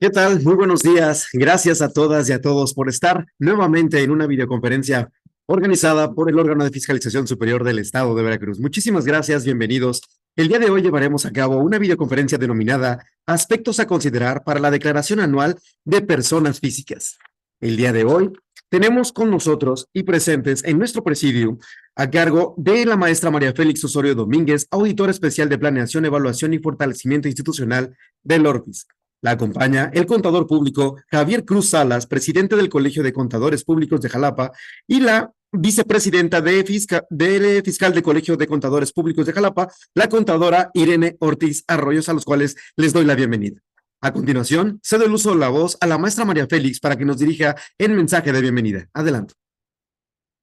¿Qué tal? Muy buenos días. Gracias a todas y a todos por estar nuevamente en una videoconferencia organizada por el órgano de fiscalización superior del Estado de Veracruz. Muchísimas gracias, bienvenidos. El día de hoy llevaremos a cabo una videoconferencia denominada Aspectos a considerar para la declaración anual de personas físicas. El día de hoy tenemos con nosotros y presentes en nuestro presidio a cargo de la maestra María Félix Osorio Domínguez, auditora especial de Planeación, Evaluación y Fortalecimiento Institucional del ORFIS. La acompaña el contador público Javier Cruz Salas, presidente del Colegio de Contadores Públicos de Jalapa, y la vicepresidenta del fiscal del Colegio de Contadores Públicos de Jalapa, la contadora Irene Ortiz Arroyos, a los cuales les doy la bienvenida. A continuación, cedo el uso de la voz a la maestra María Félix para que nos dirija el mensaje de bienvenida. Adelante.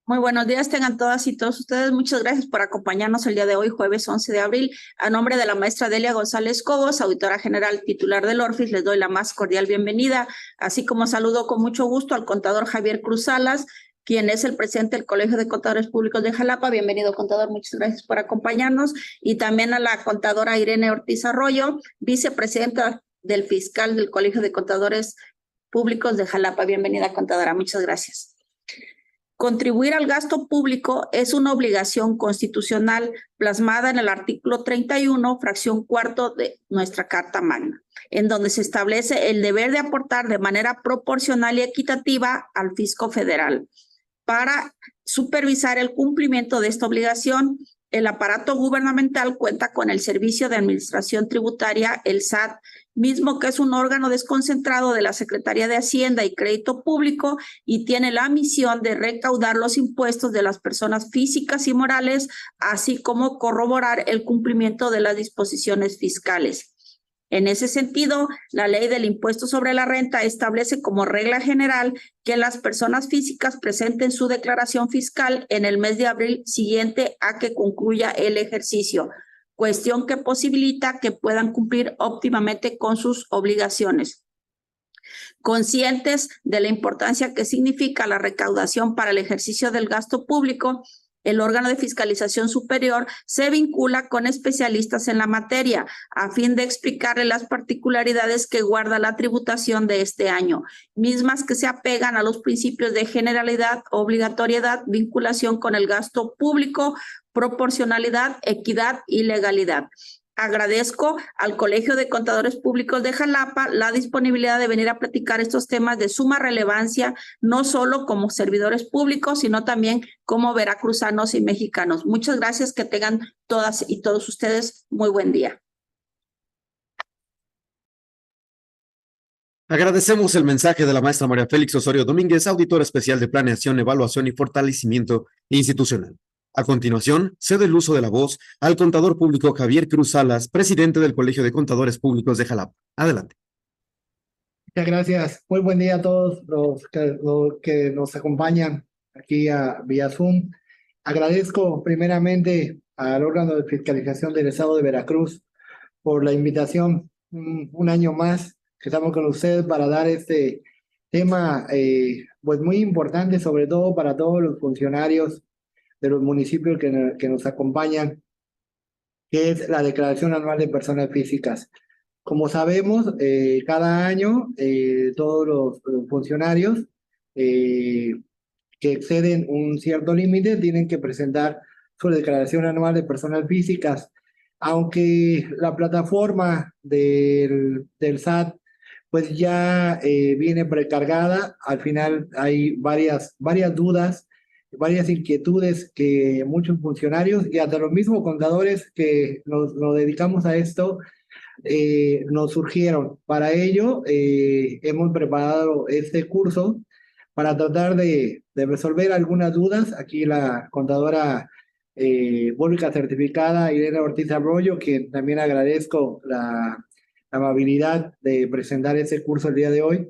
Muy buenos días, tengan todas y todos ustedes. Muchas gracias por acompañarnos el día de hoy, jueves 11 de abril. A nombre de la maestra Delia González Cobos, auditora general titular del ORFIS, les doy la más cordial bienvenida, así como saludo con mucho gusto al contador Javier Cruz Salas, quien es el presidente del Colegio de Contadores Públicos de Jalapa. Bienvenido, contador, muchas gracias por acompañarnos. Y también a la contadora Irene Ortiz Arroyo, vicepresidenta del fiscal del Colegio de Contadores Públicos de Jalapa. Bienvenida, contadora, muchas gracias. Contribuir al gasto público es una obligación constitucional plasmada en el artículo 31, fracción cuarto de nuestra Carta Magna, en donde se establece el deber de aportar de manera proporcional y equitativa al fisco federal. Para supervisar el cumplimiento de esta obligación, el aparato gubernamental cuenta con el Servicio de Administración Tributaria, el SAT, mismo que es un órgano desconcentrado de la Secretaría de Hacienda y Crédito Público y tiene la misión de recaudar los impuestos de las personas físicas y morales, así como corroborar el cumplimiento de las disposiciones fiscales. En ese sentido, la ley del impuesto sobre la renta establece como regla general que las personas físicas presenten su declaración fiscal en el mes de abril siguiente a que concluya el ejercicio, cuestión que posibilita que puedan cumplir óptimamente con sus obligaciones. Conscientes de la importancia que significa la recaudación para el ejercicio del gasto público, el órgano de fiscalización superior se vincula con especialistas en la materia a fin de explicarle las particularidades que guarda la tributación de este año, mismas que se apegan a los principios de generalidad, obligatoriedad, vinculación con el gasto público, proporcionalidad, equidad y legalidad. Agradezco al Colegio de Contadores Públicos de Jalapa la disponibilidad de venir a platicar estos temas de suma relevancia, no solo como servidores públicos, sino también como veracruzanos y mexicanos. Muchas gracias, que tengan todas y todos ustedes muy buen día. Agradecemos el mensaje de la maestra María Félix Osorio Domínguez, auditora especial de Planeación, Evaluación y Fortalecimiento Institucional. A continuación, cedo el uso de la voz al contador público Javier Cruz Salas, presidente del Colegio de Contadores Públicos de Jalapa. Adelante. Muchas gracias. Muy buen día a todos los que nos acompañan aquí vía Zoom. Agradezco primeramente al órgano de fiscalización del Estado de Veracruz por la invitación un año más que estamos con ustedes para dar este tema pues muy importante, sobre todo para todos los funcionarios de los municipios que nos acompañan, que es la declaración anual de personas físicas. Como sabemos, cada año todos los funcionarios que exceden un cierto límite tienen que presentar su declaración anual de personas físicas, aunque la plataforma del SAT pues ya viene precargada. Al final hay varias dudas, varias inquietudes que muchos funcionarios y hasta los mismos contadores que nos dedicamos a esto nos surgieron. Para ello hemos preparado este curso para tratar de resolver algunas dudas. Aquí la contadora pública certificada Irene Ortiz Arroyo, quien también agradezco la amabilidad de presentar este curso el día de hoy,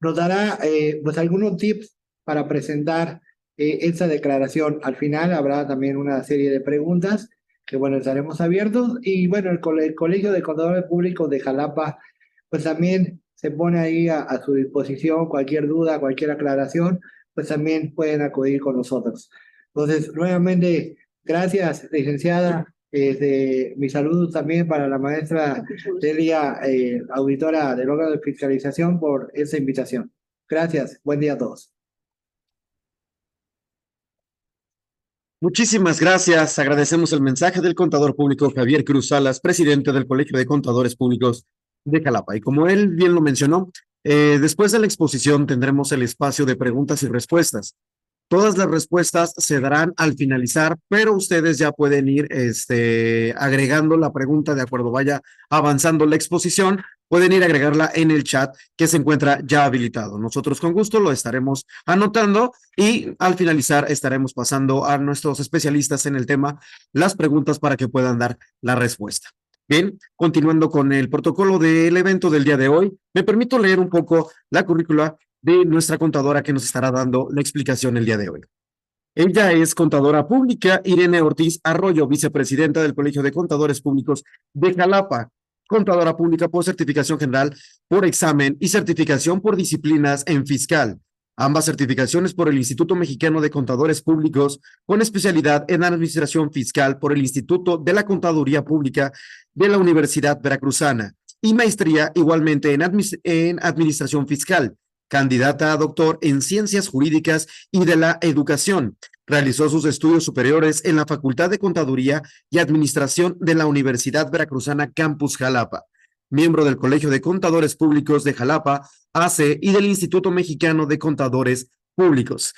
nos dará pues algunos tips para presentar esta declaración. Al final habrá también una serie de preguntas que bueno, estaremos abiertos, y bueno, el Colegio de Contadores Públicos de Jalapa pues también se pone ahí a su disposición. Cualquier duda, cualquier aclaración, pues también pueden acudir con nosotros. Entonces, nuevamente, gracias, licenciada Mi saludo también para la maestra Delia, auditora del órgano de fiscalización, por esa invitación. Gracias. Buen día a todos. Muchísimas gracias. Agradecemos el mensaje del contador público Javier Cruz Salas, presidente del Colegio de Contadores Públicos de Jalapa. Y como él bien lo mencionó, después de la exposición tendremos el espacio de preguntas y respuestas. Todas las respuestas se darán al finalizar, pero ustedes ya pueden ir agregando la pregunta de acuerdo vaya avanzando la exposición. Pueden ir a agregarla en el chat que se encuentra ya habilitado. Nosotros con gusto lo estaremos anotando y al finalizar estaremos pasando a nuestros especialistas en el tema las preguntas para que puedan dar la respuesta. Bien, continuando con el protocolo del evento del día de hoy, me permito leer un poco la currícula de nuestra contadora que nos estará dando la explicación el día de hoy. Ella es contadora pública Irene Ortiz Arroyo, vicepresidenta del Colegio de Contadores Públicos de Jalapa, contadora pública por certificación general por examen y certificación por disciplinas en fiscal. Ambas certificaciones por el Instituto Mexicano de Contadores Públicos, con especialidad en administración fiscal por el Instituto de la Contaduría Pública de la Universidad Veracruzana y maestría igualmente en administración fiscal. Candidata a doctor en Ciencias Jurídicas y de la Educación. Realizó sus estudios superiores en la Facultad de Contaduría y Administración de la Universidad Veracruzana Campus Jalapa. Miembro del Colegio de Contadores Públicos de Jalapa, AC, y del Instituto Mexicano de Contadores Públicos.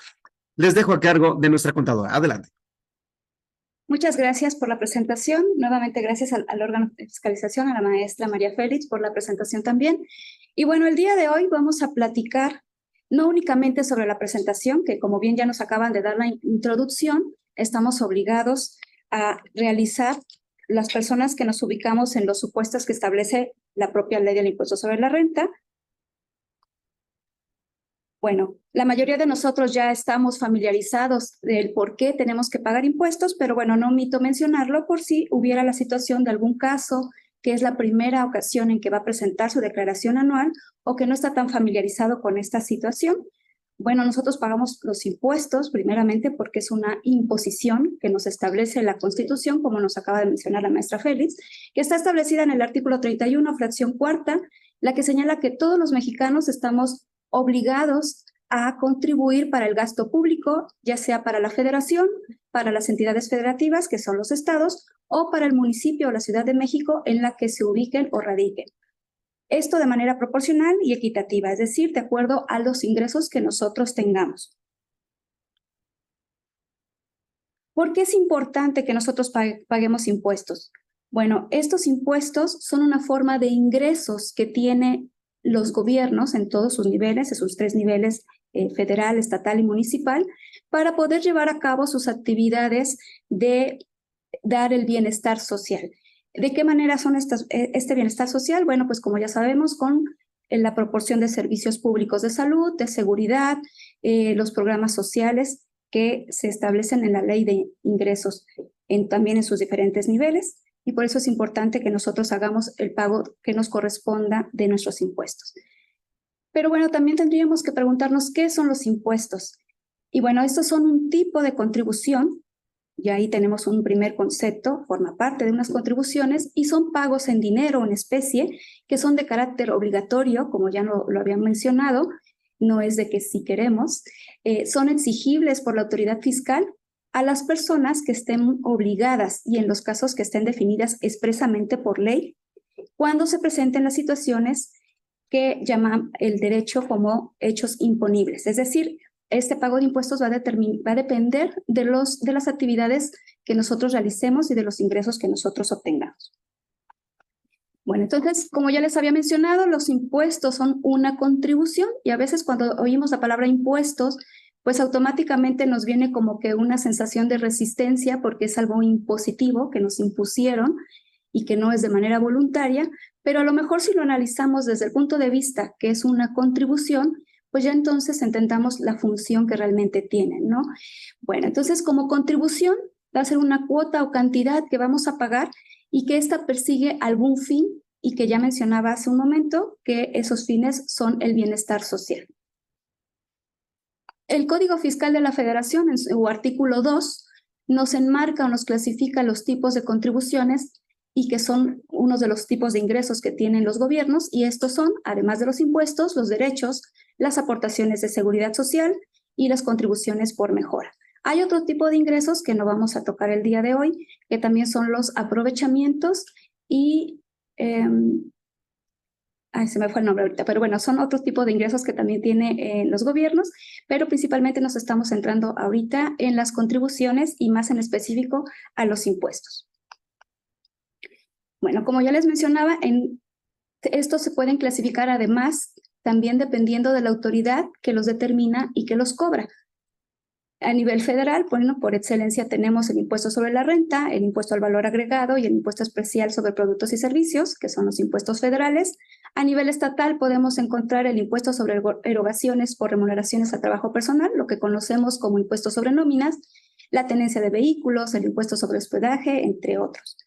Les dejo a cargo de nuestra contadora. Adelante. Muchas gracias por la presentación. Nuevamente gracias al órgano de fiscalización, a la maestra María Félix por la presentación también. Y bueno, el día de hoy vamos a platicar no únicamente sobre la presentación, que como bien ya nos acaban de dar la introducción, estamos obligados a realizar las personas que nos ubicamos en los supuestos que establece la propia ley del impuesto sobre la renta. Bueno, la mayoría de nosotros ya estamos familiarizados del por qué tenemos que pagar impuestos, pero bueno, no omito mencionarlo por si hubiera la situación de algún caso que es la primera ocasión en que va a presentar su declaración anual o que no está tan familiarizado con esta situación. Bueno, nosotros pagamos los impuestos primeramente porque es una imposición que nos establece la Constitución, como nos acaba de mencionar la maestra Félix, que está establecida en el artículo 31, fracción cuarta, la que señala que todos los mexicanos estamos obligados a contribuir para el gasto público, ya sea para la federación, para las entidades federativas, que son los estados, o para el municipio o la Ciudad de México en la que se ubiquen o radiquen. Esto de manera proporcional y equitativa, es decir, de acuerdo a los ingresos que nosotros tengamos. ¿Por qué es importante que nosotros paguemos impuestos? Bueno, estos impuestos son una forma de ingresos que tiene los gobiernos en todos sus niveles, en sus tres niveles, federal, estatal y municipal, para poder llevar a cabo sus actividades de dar el bienestar social. ¿De qué manera son este bienestar social? Bueno, pues como ya sabemos, con la proporción de servicios públicos de salud, de seguridad, los programas sociales que se establecen en la ley de ingresos, también en sus diferentes niveles, y por eso es importante que nosotros hagamos el pago que nos corresponda de nuestros impuestos. Pero bueno, también tendríamos que preguntarnos qué son los impuestos. Y bueno, estos son un tipo de contribución, y ahí tenemos un primer concepto, forma parte de unas contribuciones, y son pagos en dinero o en especie, que son de carácter obligatorio, como ya lo habían mencionado, no es de que si queremos, son exigibles por la autoridad fiscal a las personas que estén obligadas y en los casos que estén definidas expresamente por ley, cuando se presenten las situaciones que llaman el derecho como hechos imponibles. Es decir, este pago de impuestos va a depender de las actividades que nosotros realicemos y de los ingresos que nosotros obtengamos. Bueno, entonces, como ya les había mencionado, los impuestos son una contribución y a veces cuando oímos la palabra impuestos, pues automáticamente nos viene como que una sensación de resistencia porque es algo impositivo que nos impusieron y que no es de manera voluntaria, pero a lo mejor si lo analizamos desde el punto de vista que es una contribución, pues ya entonces entendamos la función que realmente tienen, ¿no? Bueno, entonces como contribución va a ser una cuota o cantidad que vamos a pagar y que ésta persigue algún fin y que ya mencionaba hace un momento que esos fines son el bienestar social. El Código Fiscal de la Federación, en su artículo 2, nos enmarca o nos clasifica los tipos de contribuciones y que son unos de los tipos de ingresos que tienen los gobiernos, y estos son, además de los impuestos, los derechos, las aportaciones de seguridad social y las contribuciones por mejora. Hay otro tipo de ingresos que no vamos a tocar el día de hoy, que también son los aprovechamientos y se me fue el nombre ahorita, pero bueno, son otros tipos de ingresos que también tienen los gobiernos, pero principalmente nos estamos centrando ahorita en las contribuciones y más en específico a los impuestos. Bueno, como ya les mencionaba, estos se pueden clasificar además también dependiendo de la autoridad que los determina y que los cobra. A nivel federal, bueno, por excelencia tenemos el impuesto sobre la renta, el impuesto al valor agregado y el impuesto especial sobre productos y servicios, que son los impuestos federales. A nivel estatal podemos encontrar el impuesto sobre erogaciones por remuneraciones al trabajo personal, lo que conocemos como impuesto sobre nóminas, la tenencia de vehículos, el impuesto sobre hospedaje, entre otros.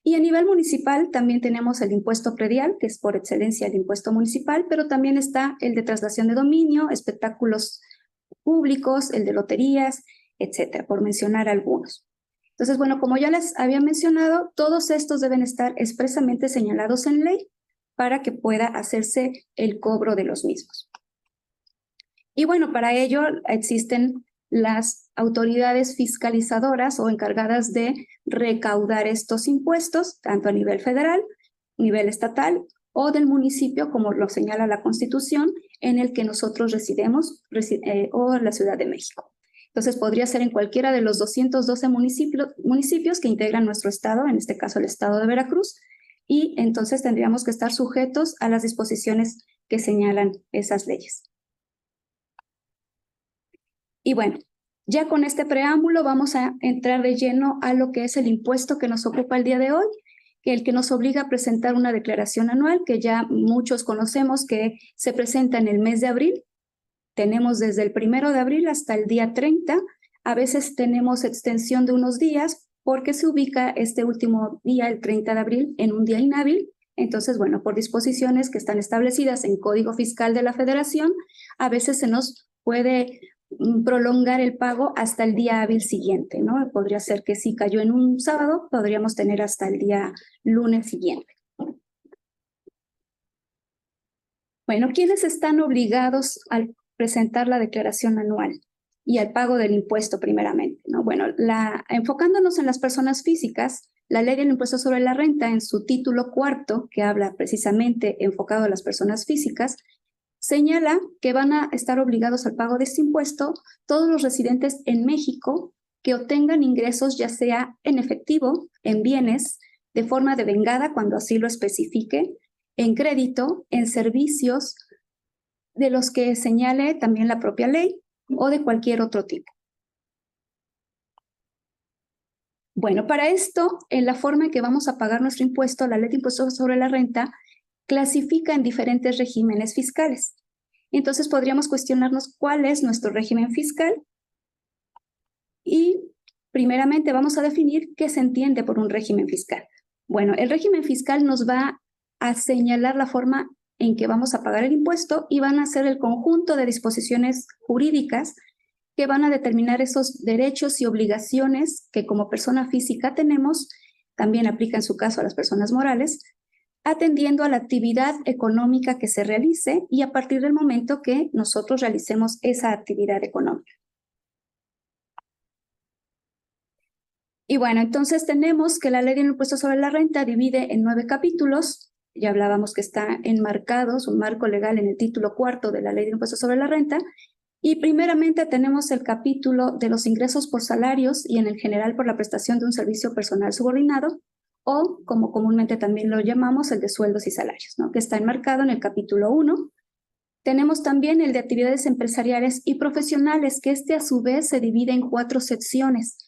Y a nivel municipal también tenemos el impuesto predial, que es por excelencia el impuesto municipal, pero también está el de traslación de dominio, espectáculos públicos, el de loterías, etcétera, por mencionar algunos. Entonces, bueno, como ya les había mencionado, todos estos deben estar expresamente señalados en ley para que pueda hacerse el cobro de los mismos. Y bueno, para ello existen las autoridades fiscalizadoras o encargadas de recaudar estos impuestos, tanto a nivel federal, nivel estatal o del municipio, como lo señala la Constitución, en el que nosotros residimos, o la Ciudad de México. Entonces, podría ser en cualquiera de los 212 municipios que integran nuestro estado, en este caso el estado de Veracruz, y entonces tendríamos que estar sujetos a las disposiciones que señalan esas leyes. Y bueno, ya con este preámbulo vamos a entrar de lleno a lo que es el impuesto que nos ocupa el día de hoy, que el que nos obliga a presentar una declaración anual, que ya muchos conocemos que se presenta en el mes de abril. Tenemos desde el 1 de abril hasta el día 30. A veces tenemos extensión de unos días porque se ubica este último día, el 30 de abril, en un día inhábil. Entonces, bueno, por disposiciones que están establecidas en Código Fiscal de la Federación, a veces se nos puede prolongar el pago hasta el día hábil siguiente, ¿no? Podría ser que si cayó en un sábado, podríamos tener hasta el día lunes siguiente. Bueno, ¿quiénes están obligados al presentar la declaración anual y al pago del impuesto primeramente, ¿no? Bueno, enfocándonos en las personas físicas, la ley del impuesto sobre la renta en su título cuarto, que habla precisamente enfocado a las personas físicas, señala que van a estar obligados al pago de este impuesto todos los residentes en México que obtengan ingresos ya sea en efectivo, en bienes, de forma devengada cuando así lo especifique, en crédito, en servicios, de los que señale también la propia ley o de cualquier otro tipo. Bueno, para esto, en la forma en que vamos a pagar nuestro impuesto, la ley de impuestos sobre la renta clasifica en diferentes regímenes fiscales. Entonces podríamos cuestionarnos cuál es nuestro régimen fiscal y primeramente vamos a definir qué se entiende por un régimen fiscal. Bueno, el régimen fiscal nos va a señalar la forma en que vamos a pagar el impuesto y van a ser el conjunto de disposiciones jurídicas que van a determinar esos derechos y obligaciones que como persona física tenemos, también aplica en su caso a las personas morales, atendiendo a la actividad económica que se realice y a partir del momento que nosotros realicemos esa actividad económica. Y bueno, entonces tenemos que la ley del impuesto sobre la renta divide en 9 capítulos. Ya hablábamos que está enmarcados, un marco legal en el título cuarto de la ley del impuesto sobre la renta. Y primeramente tenemos el capítulo de los ingresos por salarios y en el general por la prestación de un servicio personal subordinado, o como comúnmente también lo llamamos, el de sueldos y salarios, ¿no? Que está enmarcado en el capítulo 1. Tenemos también el de actividades empresariales y profesionales, que a su vez se divide en 4 secciones.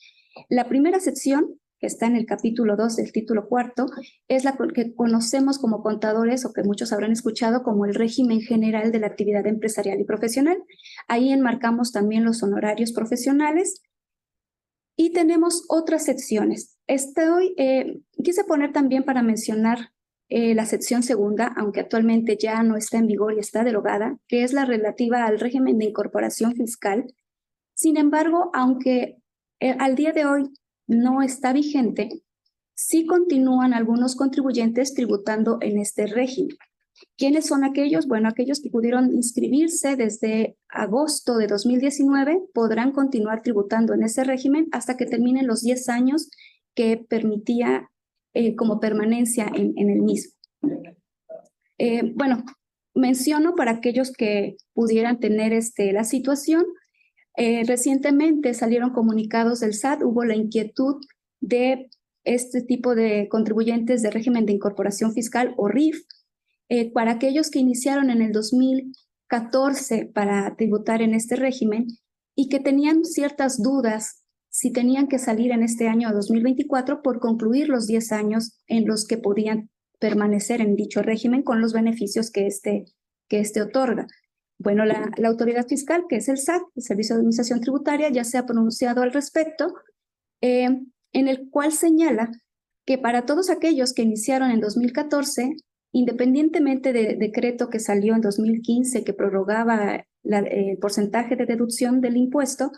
La primera sección, que está en el capítulo 2 del título cuarto, es la que conocemos como contadores o que muchos habrán escuchado como el régimen general de la actividad empresarial y profesional. Ahí enmarcamos también los honorarios profesionales. Y tenemos otras secciones. Quise poner también para mencionar la sección segunda, aunque actualmente ya no está en vigor y está derogada, que es la relativa al régimen de incorporación fiscal. Sin embargo, aunque al día de hoy no está vigente, sí continúan algunos contribuyentes tributando en este régimen. ¿Quiénes son aquellos? Bueno, aquellos que pudieron inscribirse desde agosto de 2019 podrán continuar tributando en ese régimen hasta que terminen los 10 años que permitía como permanencia en el mismo. Bueno, menciono para aquellos que pudieran tener la situación. Recientemente salieron comunicados del SAT, hubo la inquietud de este tipo de contribuyentes de régimen de incorporación fiscal o RIF, para aquellos que iniciaron en el 2014 para tributar en este régimen y que tenían ciertas dudas si tenían que salir en este año 2024 por concluir los 10 años en los que podían permanecer en dicho régimen con los beneficios que este otorga. Bueno, la autoridad fiscal, que es el SAT, el Servicio de Administración Tributaria, ya se ha pronunciado al respecto, en el cual señala que para todos aquellos que iniciaron en 2014, independientemente del decreto que salió en 2015 que prorrogaba el porcentaje de deducción del impuesto,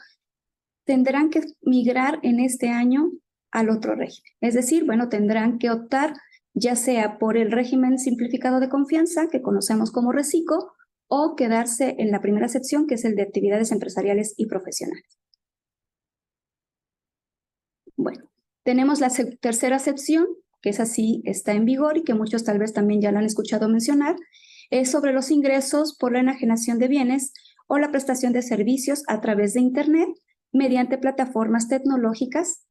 tendrán que migrar en este año al otro régimen. Es decir, bueno, tendrán que optar ya sea por el régimen simplificado de confianza, que conocemos como RECICO, o quedarse en la primera sección, que es el de actividades empresariales y profesionales. Bueno, tenemos la tercera sección, que esa sí está en vigor y que muchos tal vez también ya la han escuchado mencionar, es sobre los ingresos por la enajenación de bienes o la prestación de servicios a través de Internet mediante plataformas tecnológicas,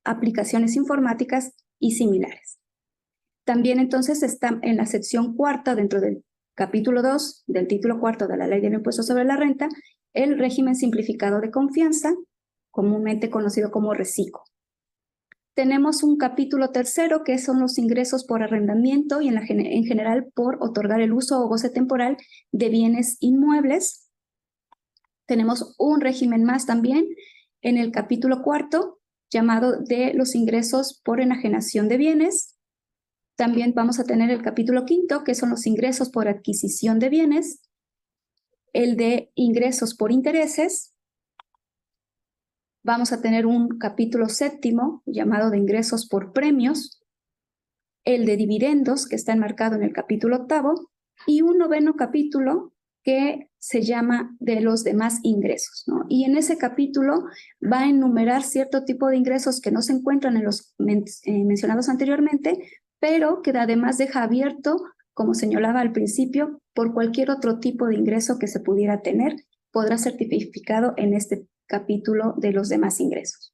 aplicaciones informáticas y similares. También entonces está en la sección cuarta, dentro del capítulo 2 del título cuarto de la Ley del Impuesto sobre la Renta, el régimen simplificado de confianza, comúnmente conocido como RECICO. Tenemos un capítulo tercero, que son los ingresos por arrendamiento y en general por otorgar el uso o goce temporal de bienes inmuebles. Tenemos un régimen más también en el capítulo cuarto, llamado de los ingresos por enajenación de bienes. También vamos a tener el capítulo quinto, que son los ingresos por adquisición de bienes, el de ingresos por intereses. Vamos a tener un capítulo séptimo llamado de ingresos por premios, el de dividendos, que está enmarcado en el capítulo octavo, y un noveno capítulo que se llama de los demás ingresos, ¿no? Y en ese capítulo va a enumerar cierto tipo de ingresos que no se encuentran en los mencionados anteriormente, pero que además deja abierto, como señalaba al principio, por cualquier otro tipo de ingreso que se pudiera tener, podrá ser tipificado en este capítulo de los demás ingresos.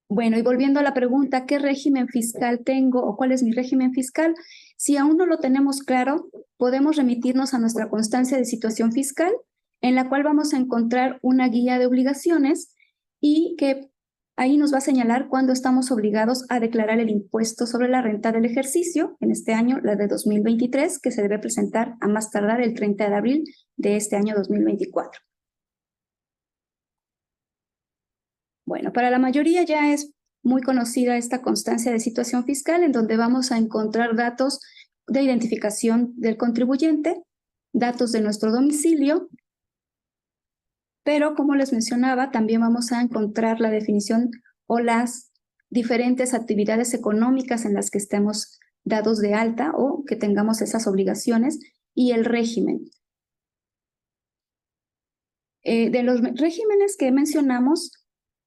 Bueno, y volviendo a la pregunta, ¿qué régimen fiscal tengo o cuál es mi régimen fiscal? Si aún no lo tenemos claro, podemos remitirnos a nuestra constancia de situación fiscal, en la cual vamos a encontrar una guía de obligaciones y que ahí nos va a señalar cuándo estamos obligados a declarar el impuesto sobre la renta del ejercicio, en este año, la de 2023, que se debe presentar a más tardar el 30 de abril de este año 2024. Bueno, para la mayoría ya es muy conocida esta constancia de situación fiscal, en donde vamos a encontrar datos de identificación del contribuyente, datos de nuestro domicilio, pero como les mencionaba, también vamos a encontrar la definición o las diferentes actividades económicas en las que estemos dados de alta o que tengamos esas obligaciones y el régimen. De los regímenes que mencionamos,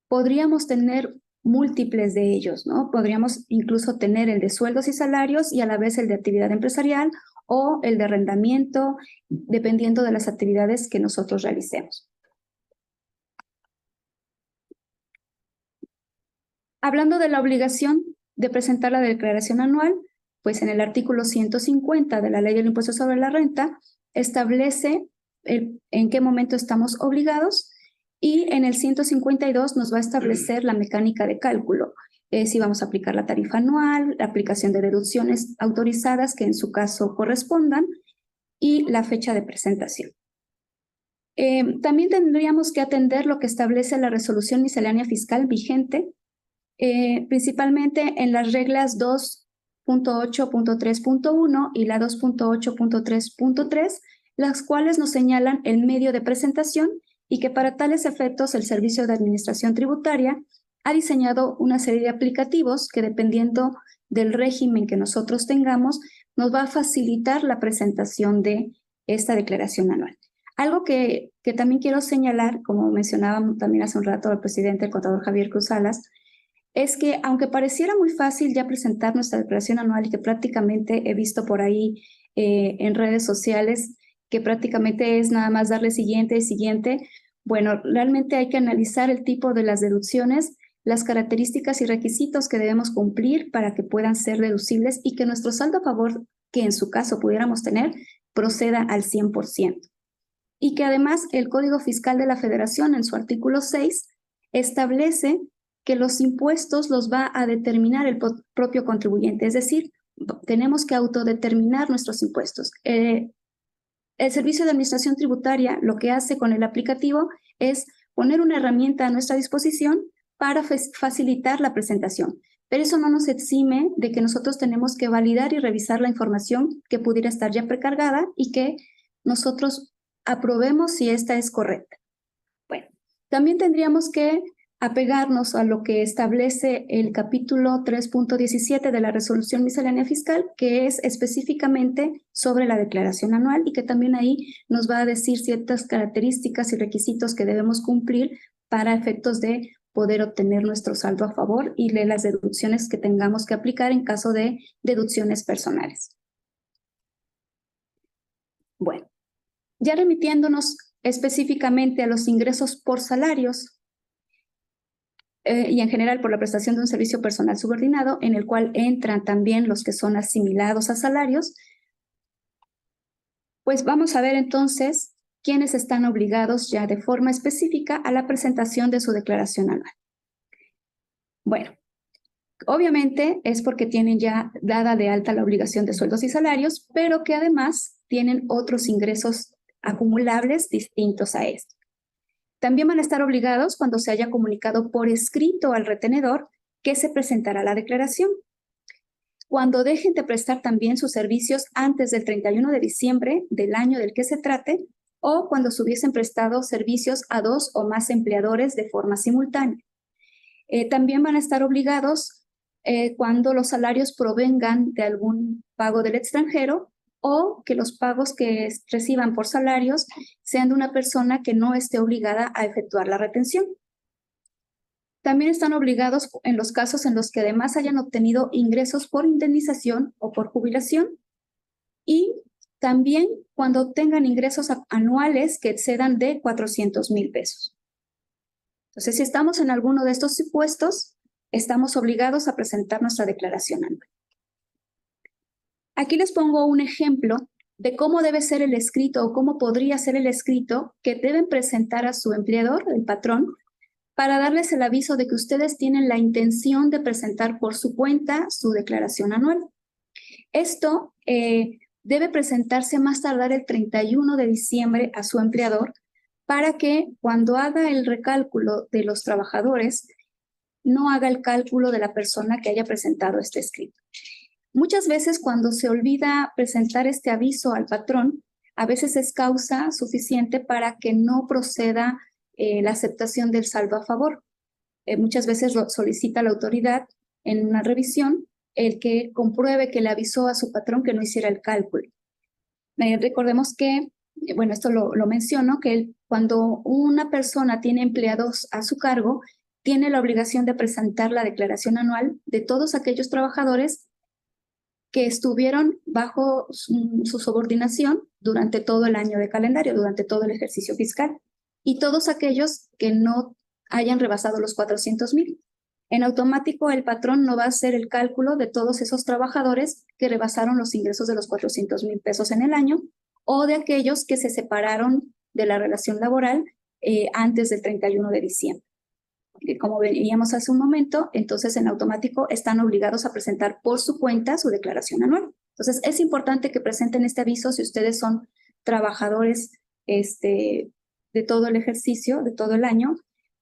podríamos tener múltiples de ellos, ¿no? Podríamos incluso tener el de sueldos y salarios y a la vez el de actividad empresarial o el de arrendamiento, dependiendo de las actividades que nosotros realicemos. Hablando de la obligación de presentar la declaración anual, pues en el artículo 150 de la Ley del Impuesto sobre la Renta establece en qué momento estamos obligados, y en el 152 nos va a establecer la mecánica de cálculo, si vamos a aplicar la tarifa anual, la aplicación de deducciones autorizadas que en su caso correspondan y la fecha de presentación. También tendríamos que atender lo que establece la resolución miscelánea fiscal vigente, principalmente en las reglas 2.8.3.1 y la 2.8.3.3, las cuales nos señalan el medio de presentación y que para tales efectos el Servicio de Administración Tributaria ha diseñado una serie de aplicativos que, dependiendo del régimen que nosotros tengamos, nos va a facilitar la presentación de esta declaración anual. Algo que también quiero señalar, como mencionaba también hace un rato el presidente, el contador Javier Cruz Salas, es que aunque pareciera muy fácil ya presentar nuestra declaración anual, y que prácticamente he visto por ahí en redes sociales que prácticamente es nada más darle siguiente y siguiente, bueno, realmente hay que analizar el tipo de las deducciones, las características y requisitos que debemos cumplir para que puedan ser deducibles y que nuestro saldo a favor, que en su caso pudiéramos tener, proceda al 100%. Y que además el Código Fiscal de la Federación, en su artículo 6, establece que los impuestos los va a determinar el propio contribuyente, es decir, tenemos que autodeterminar nuestros impuestos. El Servicio de Administración Tributaria lo que hace con el aplicativo es poner una herramienta a nuestra disposición para facilitar la presentación. Pero eso no nos exime de que nosotros tenemos que validar y revisar la información que pudiera estar ya precargada y que nosotros aprobemos si esta es correcta. Bueno, también tendríamos que apegarnos a lo que establece el capítulo 3.17 de la Resolución Miscelánea Fiscal, que es específicamente sobre la declaración anual y que también ahí nos va a decir ciertas características y requisitos que debemos cumplir para efectos de poder obtener nuestro saldo a favor y de las deducciones que tengamos que aplicar en caso de deducciones personales. Bueno, ya remitiéndonos específicamente a los ingresos por salarios, y en general por la prestación de un servicio personal subordinado, en el cual entran también los que son asimilados a salarios, pues vamos a ver entonces quiénes están obligados ya de forma específica a la presentación de su declaración anual. Bueno, obviamente es porque tienen ya dada de alta la obligación de sueldos y salarios, pero que además tienen otros ingresos acumulables distintos a esto. También van a estar obligados cuando se haya comunicado por escrito al retenedor que se presentará la declaración. Cuando dejen de prestar también sus servicios antes del 31 de diciembre del año del que se trate, o cuando se hubiesen prestado servicios a 2 o más empleadores de forma simultánea. También van a estar obligados cuando los salarios provengan de algún pago del extranjero o que los pagos que reciban por salarios sean de una persona que no esté obligada a efectuar la retención. También están obligados en los casos en los que además hayan obtenido ingresos por indemnización o por jubilación, y también cuando obtengan ingresos anuales que excedan de 400,000 pesos. Entonces, si estamos en alguno de estos supuestos, estamos obligados a presentar nuestra declaración anual. Aquí les pongo un ejemplo de cómo debe ser el escrito o cómo podría ser el escrito que deben presentar a su empleador, el patrón, para darles el aviso de que ustedes tienen la intención de presentar por su cuenta su declaración anual. Esto debe presentarse más tardar el 31 de diciembre a su empleador para que cuando haga el recálculo de los trabajadores, no haga el cálculo de la persona que haya presentado este escrito. Muchas veces cuando se olvida presentar este aviso al patrón, a veces es causa suficiente para que no proceda la aceptación del saldo a favor. Muchas veces lo solicita la autoridad en una revisión el que compruebe que le avisó a su patrón que no hiciera el cálculo. Recordemos que, bueno, esto lo menciono, que cuando una persona tiene empleados a su cargo, tiene la obligación de presentar la declaración anual de todos aquellos trabajadores que estuvieron bajo su subordinación durante todo el año de calendario, durante todo el ejercicio fiscal, y todos aquellos que no hayan rebasado los 400,000. En automático, el patrón no va a hacer el cálculo de todos esos trabajadores que rebasaron los ingresos de los 400,000 pesos en el año o de aquellos que se separaron de la relación laboral antes del 31 de diciembre. Como veíamos hace un momento, entonces en automático están obligados a presentar por su cuenta su declaración anual. Entonces es importante que presenten este aviso si ustedes son trabajadores de todo el ejercicio, de todo el año,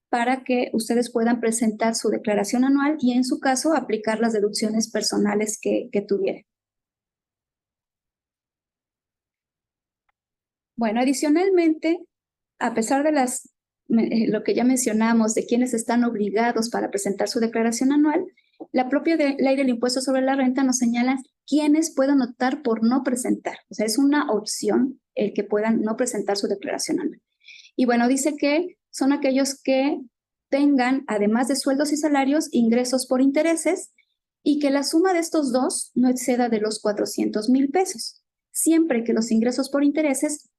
para que ustedes puedan presentar su declaración anual y en su caso aplicar las deducciones personales que tuvieran. Bueno, adicionalmente, a pesar de las lo que ya mencionamos de quienes están obligados para presentar su declaración anual, la propia ley del impuesto sobre la renta nos señala quiénes pueden optar por no presentar. O sea, es una opción el que puedan no presentar su declaración anual. Y bueno, dice que son aquellos que tengan, además de sueldos y salarios, ingresos por intereses y que la suma de estos dos no exceda de los 400,000 pesos. Siempre que los ingresos por intereses,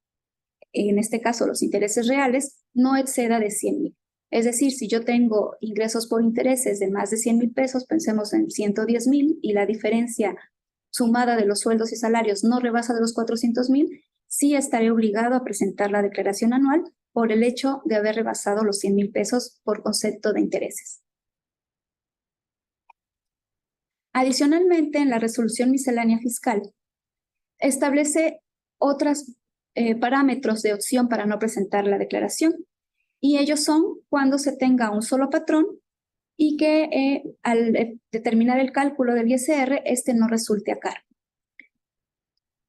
en este caso los intereses reales, no exceda de 100,000. Es decir, si yo tengo ingresos por intereses de más de 100,000 pesos, pensemos en 110,000 y la diferencia sumada de los sueldos y salarios no rebasa de los 400,000, sí estaré obligado a presentar la declaración anual por el hecho de haber rebasado los 100,000 pesos por concepto de intereses. Adicionalmente, en la resolución miscelánea fiscal, establece otros parámetros de opción para no presentar la declaración. Y ellos son cuando se tenga un solo patrón y que al determinar el cálculo del ISR, este no resulte a cargo.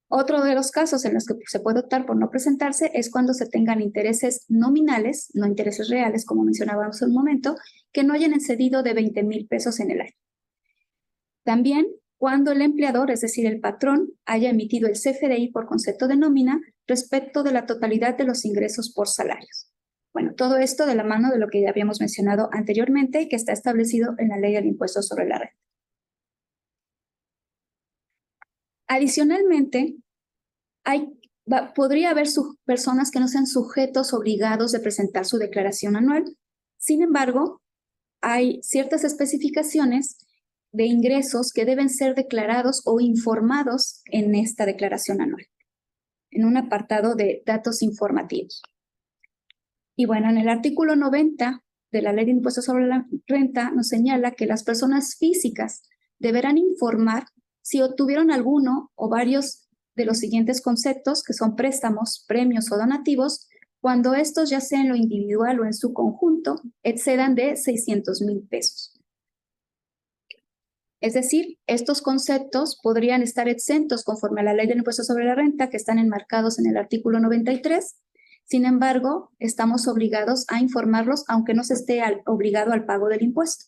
Otro de los casos en los que se puede optar por no presentarse es cuando se tengan intereses nominales, no intereses reales, como mencionábamos en un momento, que no hayan excedido de 20,000 pesos en el año. También cuando el empleador, es decir, el patrón, haya emitido el CFDI por concepto de nómina respecto de la totalidad de los ingresos por salarios. Bueno, todo esto de la mano de lo que ya habíamos mencionado anteriormente y que está establecido en la ley del impuesto sobre la renta. Adicionalmente, podría haber personas que no sean sujetos obligados de presentar su declaración anual. Sin embargo, hay ciertas especificaciones de ingresos que deben ser declarados o informados en esta declaración anual, en un apartado de datos informativos. Y bueno, en el artículo 90 de la Ley de Impuestos sobre la Renta nos señala que las personas físicas deberán informar si obtuvieron alguno o varios de los siguientes conceptos, que son préstamos, premios o donativos, cuando estos, ya sea en lo individual o en su conjunto, excedan de 600,000 pesos. Es decir, estos conceptos podrían estar exentos conforme a la Ley del Impuesto sobre la Renta, que están enmarcados en el artículo 93. Sin embargo, estamos obligados a informarlos, aunque no se esté obligado al pago del impuesto.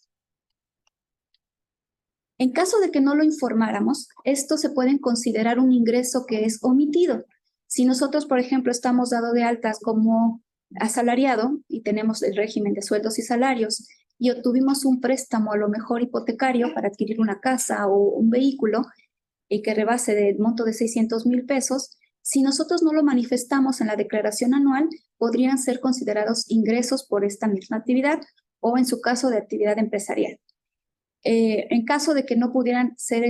En caso de que no lo informáramos, esto se puede considerar un ingreso que es omitido. Si nosotros, por ejemplo, estamos dado de altas como asalariado y tenemos el régimen de sueldos y salarios y obtuvimos un préstamo a lo mejor hipotecario para adquirir una casa o un vehículo y que rebase del monto de 600,000 pesos, si nosotros no lo manifestamos en la declaración anual, podrían ser considerados ingresos por esta misma actividad o en su caso de actividad empresarial. En caso de que no pudieran ser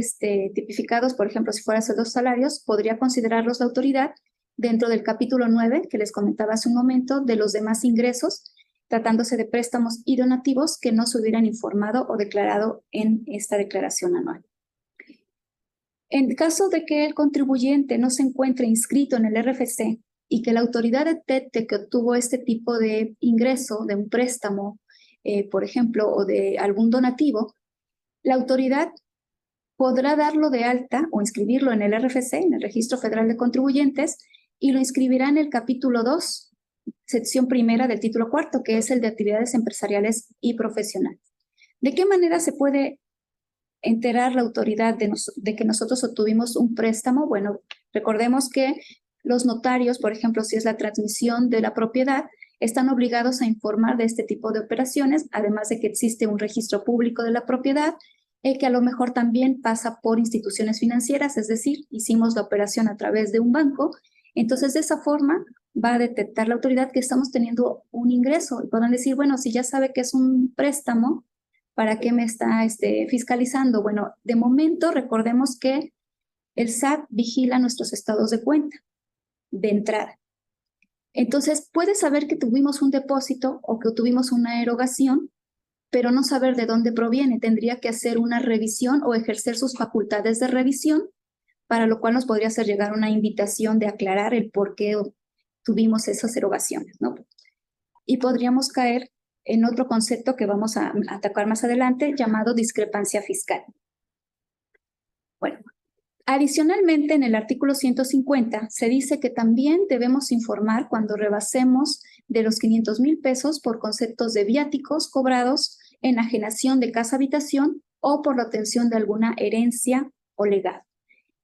tipificados, por ejemplo, si fueran sueldos salarios, podría considerarlos la autoridad dentro del capítulo 9, que les comentaba hace un momento, de los demás ingresos, tratándose de préstamos y donativos que no se hubieran informado o declarado en esta declaración anual. En caso de que el contribuyente no se encuentre inscrito en el RFC y que la autoridad detecte que obtuvo este tipo de ingreso, de un préstamo, por ejemplo, o de algún donativo, la autoridad podrá darlo de alta o inscribirlo en el RFC, en el Registro Federal de Contribuyentes, y lo inscribirá en el capítulo 2, sección primera del título cuarto, que es el de actividades empresariales y profesionales. ¿De qué manera se puede enterar la autoridad de que nosotros obtuvimos un préstamo? Bueno, recordemos que los notarios, por ejemplo, si es la transmisión de la propiedad, están obligados a informar de este tipo de operaciones, además de que existe un registro público de la propiedad, que a lo mejor también pasa por instituciones financieras, es decir, hicimos la operación a través de un banco. Entonces, de esa forma va a detectar la autoridad que estamos teniendo un ingreso y podrán decir, bueno, si ya sabe que es un préstamo, ¿para qué me está fiscalizando? Bueno, de momento recordemos que el SAT vigila nuestros estados de cuenta de entrada. Entonces, puede saber que tuvimos un depósito o que tuvimos una erogación, pero no saber de dónde proviene. Tendría que hacer una revisión o ejercer sus facultades de revisión, para lo cual nos podría hacer llegar una invitación de aclarar el por qué tuvimos esas erogaciones, ¿no? Y podríamos caer en otro concepto que vamos a atacar más adelante, llamado discrepancia fiscal. Bueno, adicionalmente, en el artículo 150 se dice que también debemos informar cuando rebasemos de los 500,000 pesos por conceptos de viáticos cobrados, enajenación de casa habitación o por la obtención de alguna herencia o legado.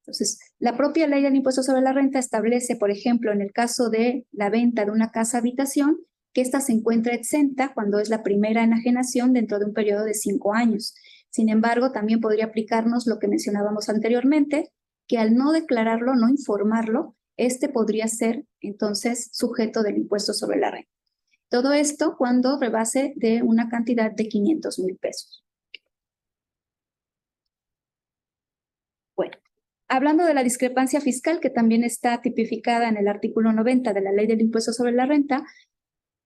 Entonces, la propia ley del impuesto sobre la renta establece, por ejemplo, en el caso de la venta de una casa habitación, que ésta se encuentra exenta cuando es la primera enajenación dentro de un periodo de 5 años. Sin embargo, también podría aplicarnos lo que mencionábamos anteriormente, que al no declararlo, no informarlo, este podría ser entonces sujeto del impuesto sobre la renta. Todo esto cuando rebase de una cantidad de 500,000 pesos. Bueno, hablando de la discrepancia fiscal, que también está tipificada en el artículo 90 de la Ley del Impuesto sobre la Renta,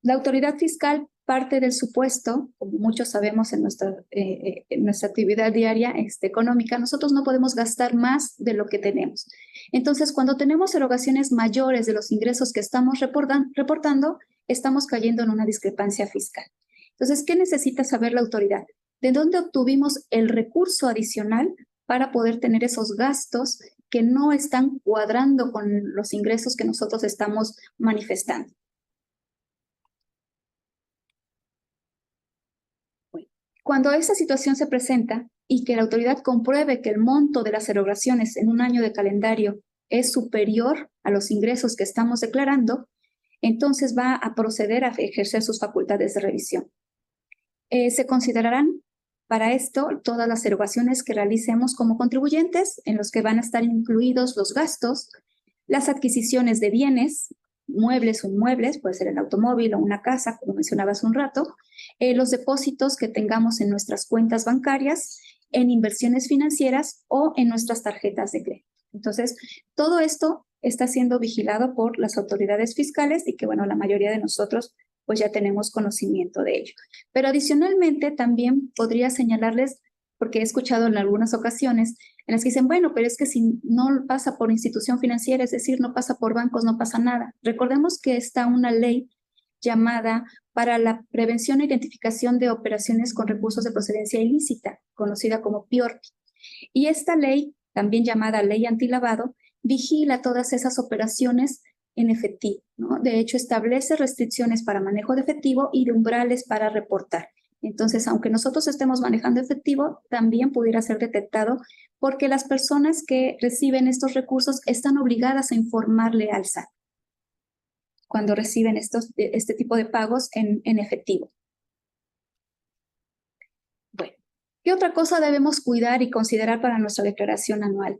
la autoridad fiscal parte del supuesto, como muchos sabemos en nuestra actividad diaria económica, nosotros no podemos gastar más de lo que tenemos. Entonces, cuando tenemos erogaciones mayores de los ingresos que estamos reportando, estamos cayendo en una discrepancia fiscal. Entonces, ¿qué necesita saber la autoridad? ¿De dónde obtuvimos el recurso adicional para poder tener esos gastos que no están cuadrando con los ingresos que nosotros estamos manifestando? Cuando esta situación se presenta y que la autoridad compruebe que el monto de las erogaciones en un año de calendario es superior a los ingresos que estamos declarando, entonces va a proceder a ejercer sus facultades de revisión. Se considerarán para esto todas las erogaciones que realicemos como contribuyentes, en los que van a estar incluidos los gastos, las adquisiciones de bienes, muebles o inmuebles, puede ser el automóvil o una casa, como mencionaba hace un rato, los depósitos que tengamos en nuestras cuentas bancarias, en inversiones financieras o en nuestras tarjetas de crédito. Entonces, todo esto está siendo vigilado por las autoridades fiscales y que, bueno, la mayoría de nosotros pues ya tenemos conocimiento de ello. Pero adicionalmente también podría señalarles, porque he escuchado en algunas ocasiones en las que dicen, bueno, pero es que si no pasa por institución financiera, es decir, no pasa por bancos, no pasa nada. Recordemos que está una ley llamada para la prevención e identificación de operaciones con recursos de procedencia ilícita, conocida como PIORPI. Y esta ley, también llamada Ley Antilavado, vigila todas esas operaciones en efectivo, ¿no? De hecho, establece restricciones para manejo de efectivo y de umbrales para reportar. Entonces, aunque nosotros estemos manejando efectivo, también pudiera ser detectado porque las personas que reciben estos recursos están obligadas a informarle al SAT cuando reciben este tipo de pagos en efectivo. Bueno, ¿qué otra cosa debemos cuidar y considerar para nuestra declaración anual?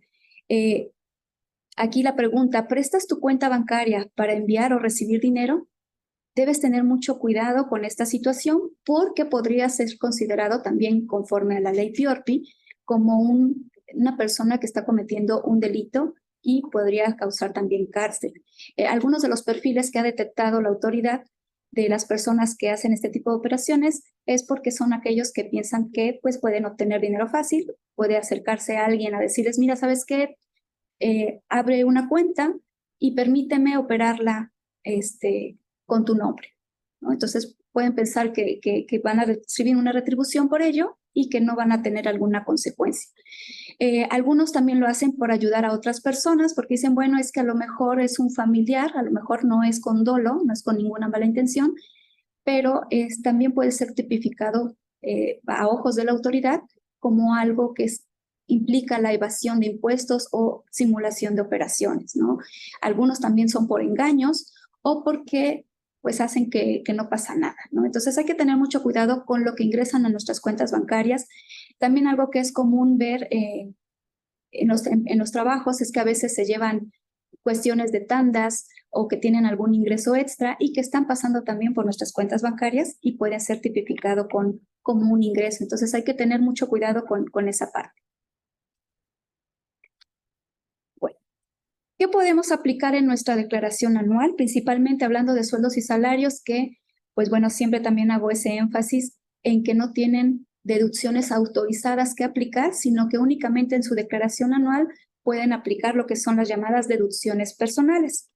Aquí la pregunta, ¿prestas tu cuenta bancaria para enviar o recibir dinero? Debes tener mucho cuidado con esta situación porque podría ser considerado también, conforme a la ley PIORPI, como una persona que está cometiendo un delito y podría causar también cárcel. Algunos de los perfiles que ha detectado la autoridad de las personas que hacen este tipo de operaciones es porque son aquellos que piensan que pues, pueden obtener dinero fácil, puede acercarse a alguien a decirles, mira, ¿sabes qué? Abre una cuenta y permíteme operarla con tu nombre, ¿no? Entonces pueden pensar que van a recibir una retribución por ello y que no van a tener alguna consecuencia. Algunos también lo hacen por ayudar a otras personas porque dicen, bueno, es que a lo mejor es un familiar, a lo mejor no es con dolo, no es con ninguna mala intención, pero también puede ser tipificado a ojos de la autoridad como algo que implica la evasión de impuestos o simulación de operaciones, ¿no? Algunos también son por engaños o porque pues hacen que no pasa nada, ¿no? Entonces hay que tener mucho cuidado con lo que ingresan a nuestras cuentas bancarias. También algo que es común ver en los trabajos es que a veces se llevan cuestiones de tandas o que tienen algún ingreso extra y que están pasando también por nuestras cuentas bancarias y puede ser tipificado como un ingreso. Entonces hay que tener mucho cuidado con esa parte. ¿Qué podemos aplicar en nuestra declaración anual? Principalmente hablando de sueldos y salarios que, pues bueno, siempre también hago ese énfasis en que no tienen deducciones autorizadas que aplicar, sino que únicamente en su declaración anual pueden aplicar lo que son las llamadas deducciones personales.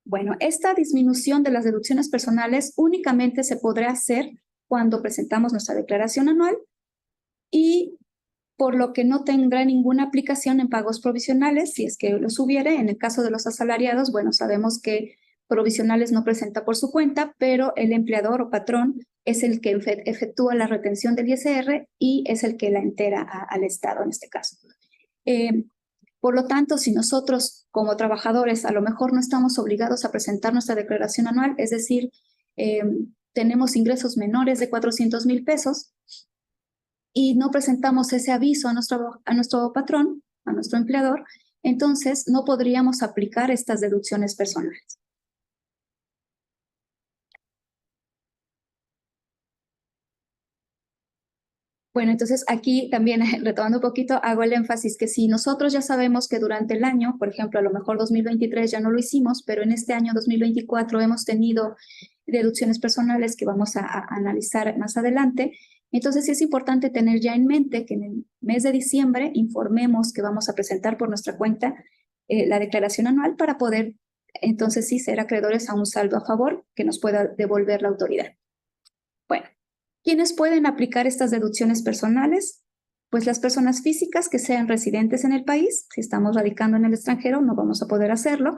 Bueno, esta disminución de las deducciones personales únicamente se podrá hacer cuando presentamos nuestra declaración anual y por lo que no tendrá ninguna aplicación en pagos provisionales, si es que los hubiere. En el caso de los asalariados, bueno, sabemos que provisionales no presenta por su cuenta, pero el empleador o patrón es el que efectúa la retención del ISR y es el que la entera al Estado en este caso. Por lo tanto, si nosotros como trabajadores a lo mejor no estamos obligados a presentar nuestra declaración anual, es decir, tenemos ingresos menores de 400,000 pesos y no presentamos ese aviso a nuestro patrón, a nuestro empleador, entonces no podríamos aplicar estas deducciones personales. Bueno, entonces aquí también, retomando un poquito, hago el énfasis que si nosotros ya sabemos que durante el año, por ejemplo, a lo mejor 2023 ya no lo hicimos, pero en este año 2024 hemos tenido deducciones personales que vamos a analizar más adelante, entonces sí es importante tener ya en mente que en el mes de diciembre informemos que vamos a presentar por nuestra cuenta la declaración anual para poder entonces sí ser acreedores a un saldo a favor que nos pueda devolver la autoridad. Bueno. ¿Quiénes pueden aplicar estas deducciones personales? Pues las personas físicas que sean residentes en el país, si estamos radicando en el extranjero no vamos a poder hacerlo,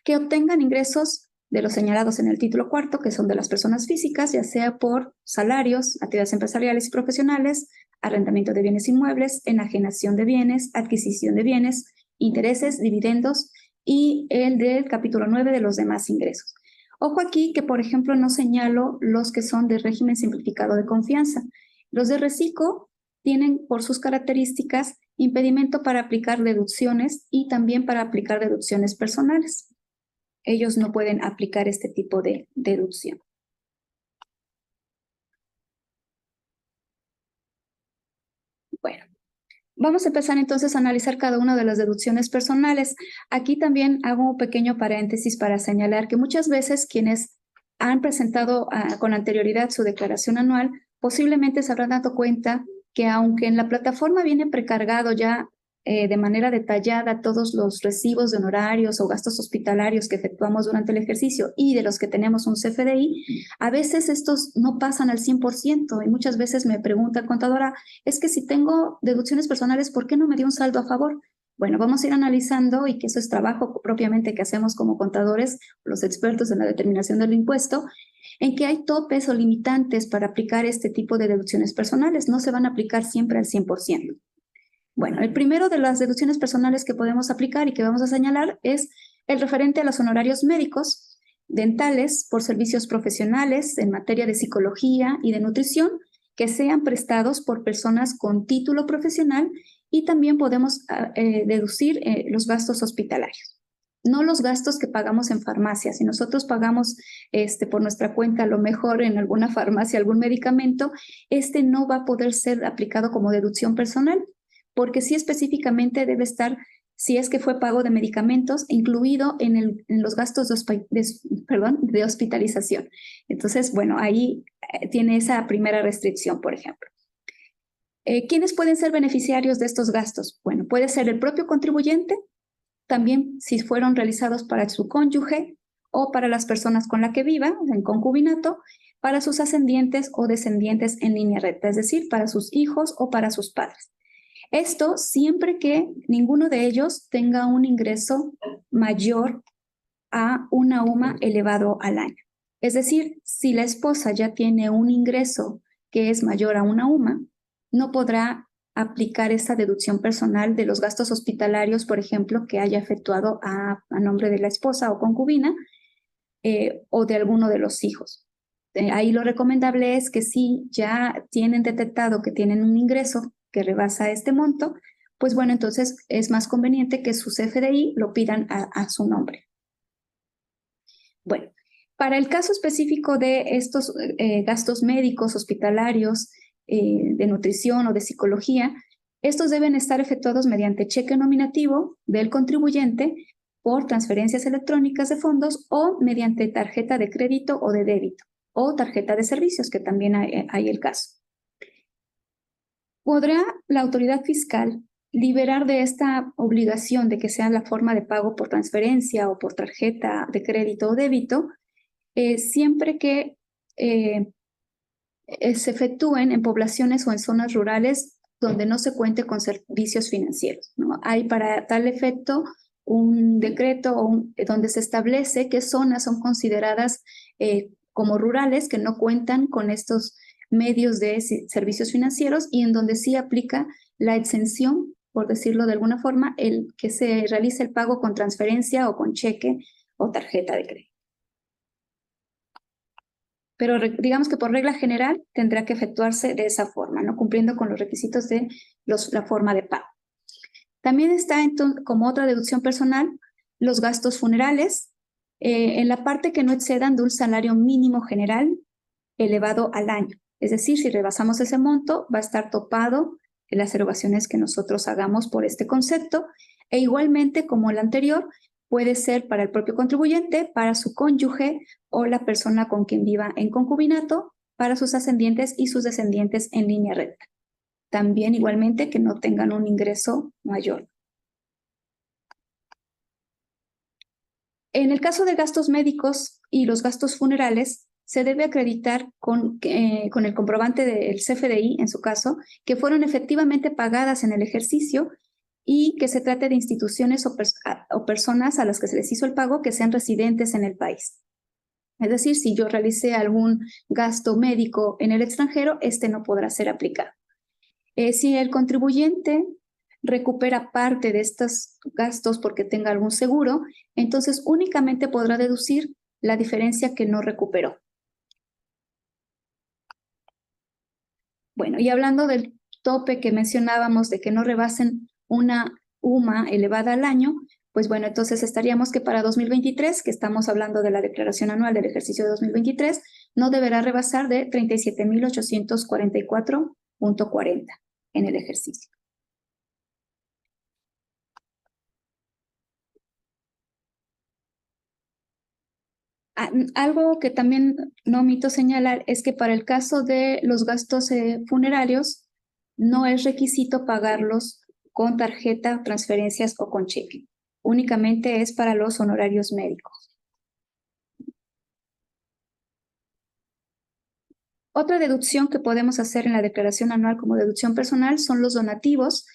que obtengan ingresos de los señalados en el título cuarto, que son de las personas físicas, ya sea por salarios, actividades empresariales y profesionales, arrendamiento de bienes inmuebles, enajenación de bienes, adquisición de bienes, intereses, dividendos y el del capítulo 9 de los demás ingresos. Ojo aquí que, por ejemplo, no señalo los que son de régimen simplificado de confianza. Los de reciclo tienen por sus características impedimento para aplicar deducciones y también para aplicar deducciones personales. Ellos no pueden aplicar este tipo de deducción. Bueno. Vamos a empezar entonces a analizar cada una de las deducciones personales. Aquí también hago un pequeño paréntesis para señalar que muchas veces quienes han presentado con anterioridad su declaración anual posiblemente se habrán dado cuenta que aunque en la plataforma viene precargado ya de manera detallada todos los recibos de honorarios o gastos hospitalarios que efectuamos durante el ejercicio y de los que tenemos un CFDI, a veces estos no pasan al 100% y muchas veces me pregunta el contadora, es que si tengo deducciones personales, ¿por qué no me dio un saldo a favor? Bueno, vamos a ir analizando y que eso es trabajo propiamente que hacemos como contadores, los expertos en la determinación del impuesto, en que hay topes o limitantes para aplicar este tipo de deducciones personales, no se van a aplicar siempre al 100%. Bueno, el primero de las deducciones personales que podemos aplicar y que vamos a señalar es el referente a los honorarios médicos, dentales, por servicios profesionales en materia de psicología y de nutrición que sean prestados por personas con título profesional y también podemos deducir los gastos hospitalarios. No los gastos que pagamos en farmacia. Si nosotros pagamos por nuestra cuenta a lo mejor en alguna farmacia algún medicamento, no va a poder ser aplicado como deducción personal, porque sí específicamente debe estar, si es que fue pago de medicamentos, incluido en los gastos de hospitalización. Entonces, bueno, ahí tiene esa primera restricción, por ejemplo. ¿Quiénes pueden ser beneficiarios de estos gastos? Bueno, puede ser el propio contribuyente, también si fueron realizados para su cónyuge o para las personas con las que viva, en concubinato, para sus ascendientes o descendientes en línea recta, es decir, para sus hijos o para sus padres. Esto siempre que ninguno de ellos tenga un ingreso mayor a una UMA elevado al año. Es decir, si la esposa ya tiene un ingreso que es mayor a una UMA, no podrá aplicar esa deducción personal de los gastos hospitalarios, por ejemplo, que haya efectuado a nombre de la esposa o concubina o de alguno de los hijos. Ahí lo recomendable es que si ya tienen detectado que tienen un ingreso que rebasa este monto, pues bueno, entonces es más conveniente que su CFDI lo pidan a su nombre. Bueno, para el caso específico de estos gastos médicos, hospitalarios, de nutrición o de psicología, estos deben estar efectuados mediante cheque nominativo del contribuyente por transferencias electrónicas de fondos o mediante tarjeta de crédito o de débito o tarjeta de servicios, que también hay el caso. ¿Podrá la autoridad fiscal liberar de esta obligación de que sea la forma de pago por transferencia o por tarjeta de crédito o débito, siempre que se efectúen en poblaciones o en zonas rurales donde no se cuente con servicios financieros, ¿no? Hay para tal efecto un decreto donde se establece qué zonas son consideradas como rurales, que no cuentan con estos medios de servicios financieros y en donde sí aplica la exención, por decirlo de alguna forma, el que se realice el pago con transferencia o con cheque o tarjeta de crédito. Pero digamos que por regla general tendrá que efectuarse de esa forma, ¿no? Cumpliendo con los requisitos de la forma de pago. También está como otra deducción personal los gastos funerales, en la parte que no excedan de un salario mínimo general elevado al año. Es decir, si rebasamos ese monto, va a estar topado en las erogaciones que nosotros hagamos por este concepto, e igualmente, como el anterior, puede ser para el propio contribuyente, para su cónyuge o la persona con quien viva en concubinato, para sus ascendientes y sus descendientes en línea recta. También igualmente que no tengan un ingreso mayor. En el caso de gastos médicos y los gastos funerales, se debe acreditar con el comprobante del CFDI, en su caso, que fueron efectivamente pagadas en el ejercicio y que se trate de instituciones o personas a las que se les hizo el pago que sean residentes en el país. Es decir, si yo realicé algún gasto médico en el extranjero, este no podrá ser aplicado. Si el contribuyente recupera parte de estos gastos porque tenga algún seguro, entonces únicamente podrá deducir la diferencia que no recuperó. Bueno, y hablando del tope que mencionábamos de que no rebasen una UMA elevada al año, pues bueno, entonces estaríamos que para 2023, que estamos hablando de la declaración anual del ejercicio de 2023, no deberá rebasar de 37,844.40 en el ejercicio. Algo que también no omito señalar es que para el caso de los gastos funerarios, no es requisito pagarlos con tarjeta, transferencias o con cheque. Únicamente es para los honorarios médicos. Otra deducción que podemos hacer en la declaración anual como deducción personal son los donativos,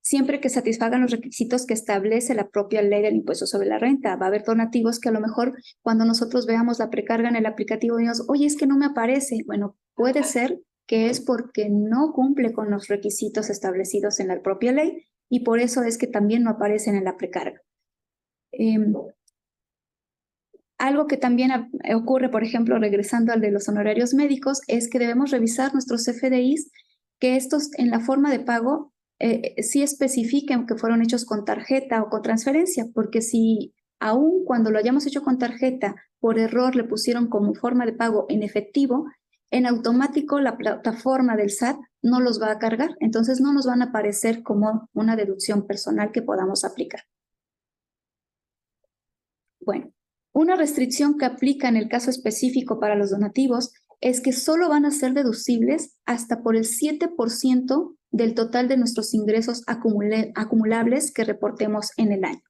siempre que satisfagan los requisitos que establece la propia ley del impuesto sobre la renta. Va a haber donativos que a lo mejor cuando nosotros veamos la precarga en el aplicativo digamos, oye, es que no me aparece. Bueno, puede ser que es porque no cumple con los requisitos establecidos en la propia ley y por eso es que también no aparecen en la precarga. Algo que también ocurre, por ejemplo, regresando al de los honorarios médicos, es que debemos revisar nuestros CFDIs, que estos en la forma de pago sí especifiquen que fueron hechos con tarjeta o con transferencia, porque si aún cuando lo hayamos hecho con tarjeta, por error le pusieron como forma de pago en efectivo, en automático la plataforma del SAT no los va a cargar, entonces no nos van a aparecer como una deducción personal que podamos aplicar. Bueno, una restricción que aplica en el caso específico para los donativos es que solo van a ser deducibles hasta por el 7% del total de nuestros ingresos acumulables que reportemos en el año.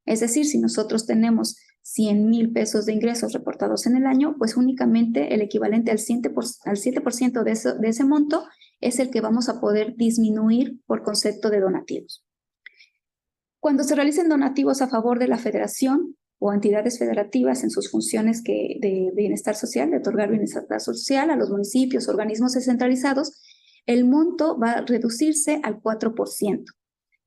Es decir, si nosotros tenemos 100,000 pesos de ingresos reportados en el año, pues únicamente el equivalente al 7% de ese monto es el que vamos a poder disminuir por concepto de donativos. Cuando se realicen donativos a favor de la federación o entidades federativas en sus funciones de bienestar social, de otorgar bienestar social a los municipios, organismos descentralizados, el monto va a reducirse al 4%.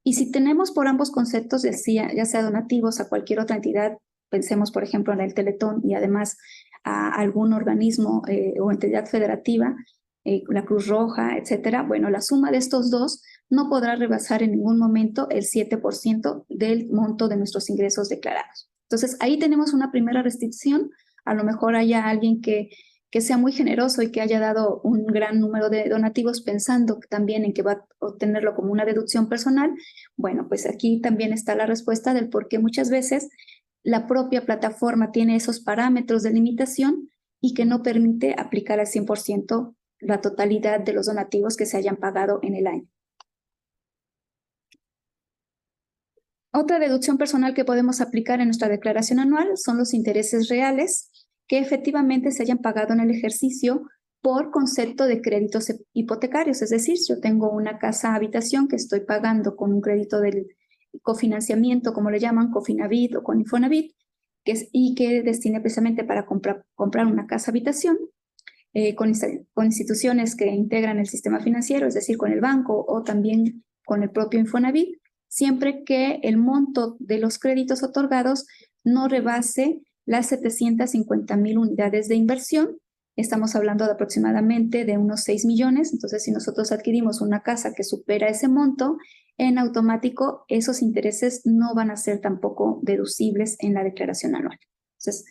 Y si tenemos por ambos conceptos, ya sea donativos a cualquier otra entidad, pensemos por ejemplo en el Teletón y además a algún organismo o entidad federativa, la Cruz Roja, etcétera, bueno, la suma de estos dos no podrá rebasar en ningún momento el 7% del monto de nuestros ingresos declarados. Entonces, ahí tenemos una primera restricción. A lo mejor haya alguien que sea muy generoso y que haya dado un gran número de donativos pensando también en que va a obtenerlo como una deducción personal. Bueno, pues aquí también está la respuesta del por qué muchas veces la propia plataforma tiene esos parámetros de limitación y que no permite aplicar al 100% la totalidad de los donativos que se hayan pagado en el año. Otra deducción personal que podemos aplicar en nuestra declaración anual son los intereses reales que efectivamente se hayan pagado en el ejercicio por concepto de créditos hipotecarios. Es decir, si yo tengo una casa habitación que estoy pagando con un crédito del cofinanciamiento, como le llaman, Cofinavit o con Infonavit, y que destine precisamente para comprar una casa habitación, con instituciones que integran el sistema financiero, es decir, con el banco o también con el propio Infonavit, siempre que el monto de los créditos otorgados no rebase las 750,000 unidades de inversión. Estamos hablando de aproximadamente de unos 6 millones. Entonces, si nosotros adquirimos una casa que supera ese monto, en automático esos intereses no van a ser tampoco deducibles en la declaración anual. Entonces,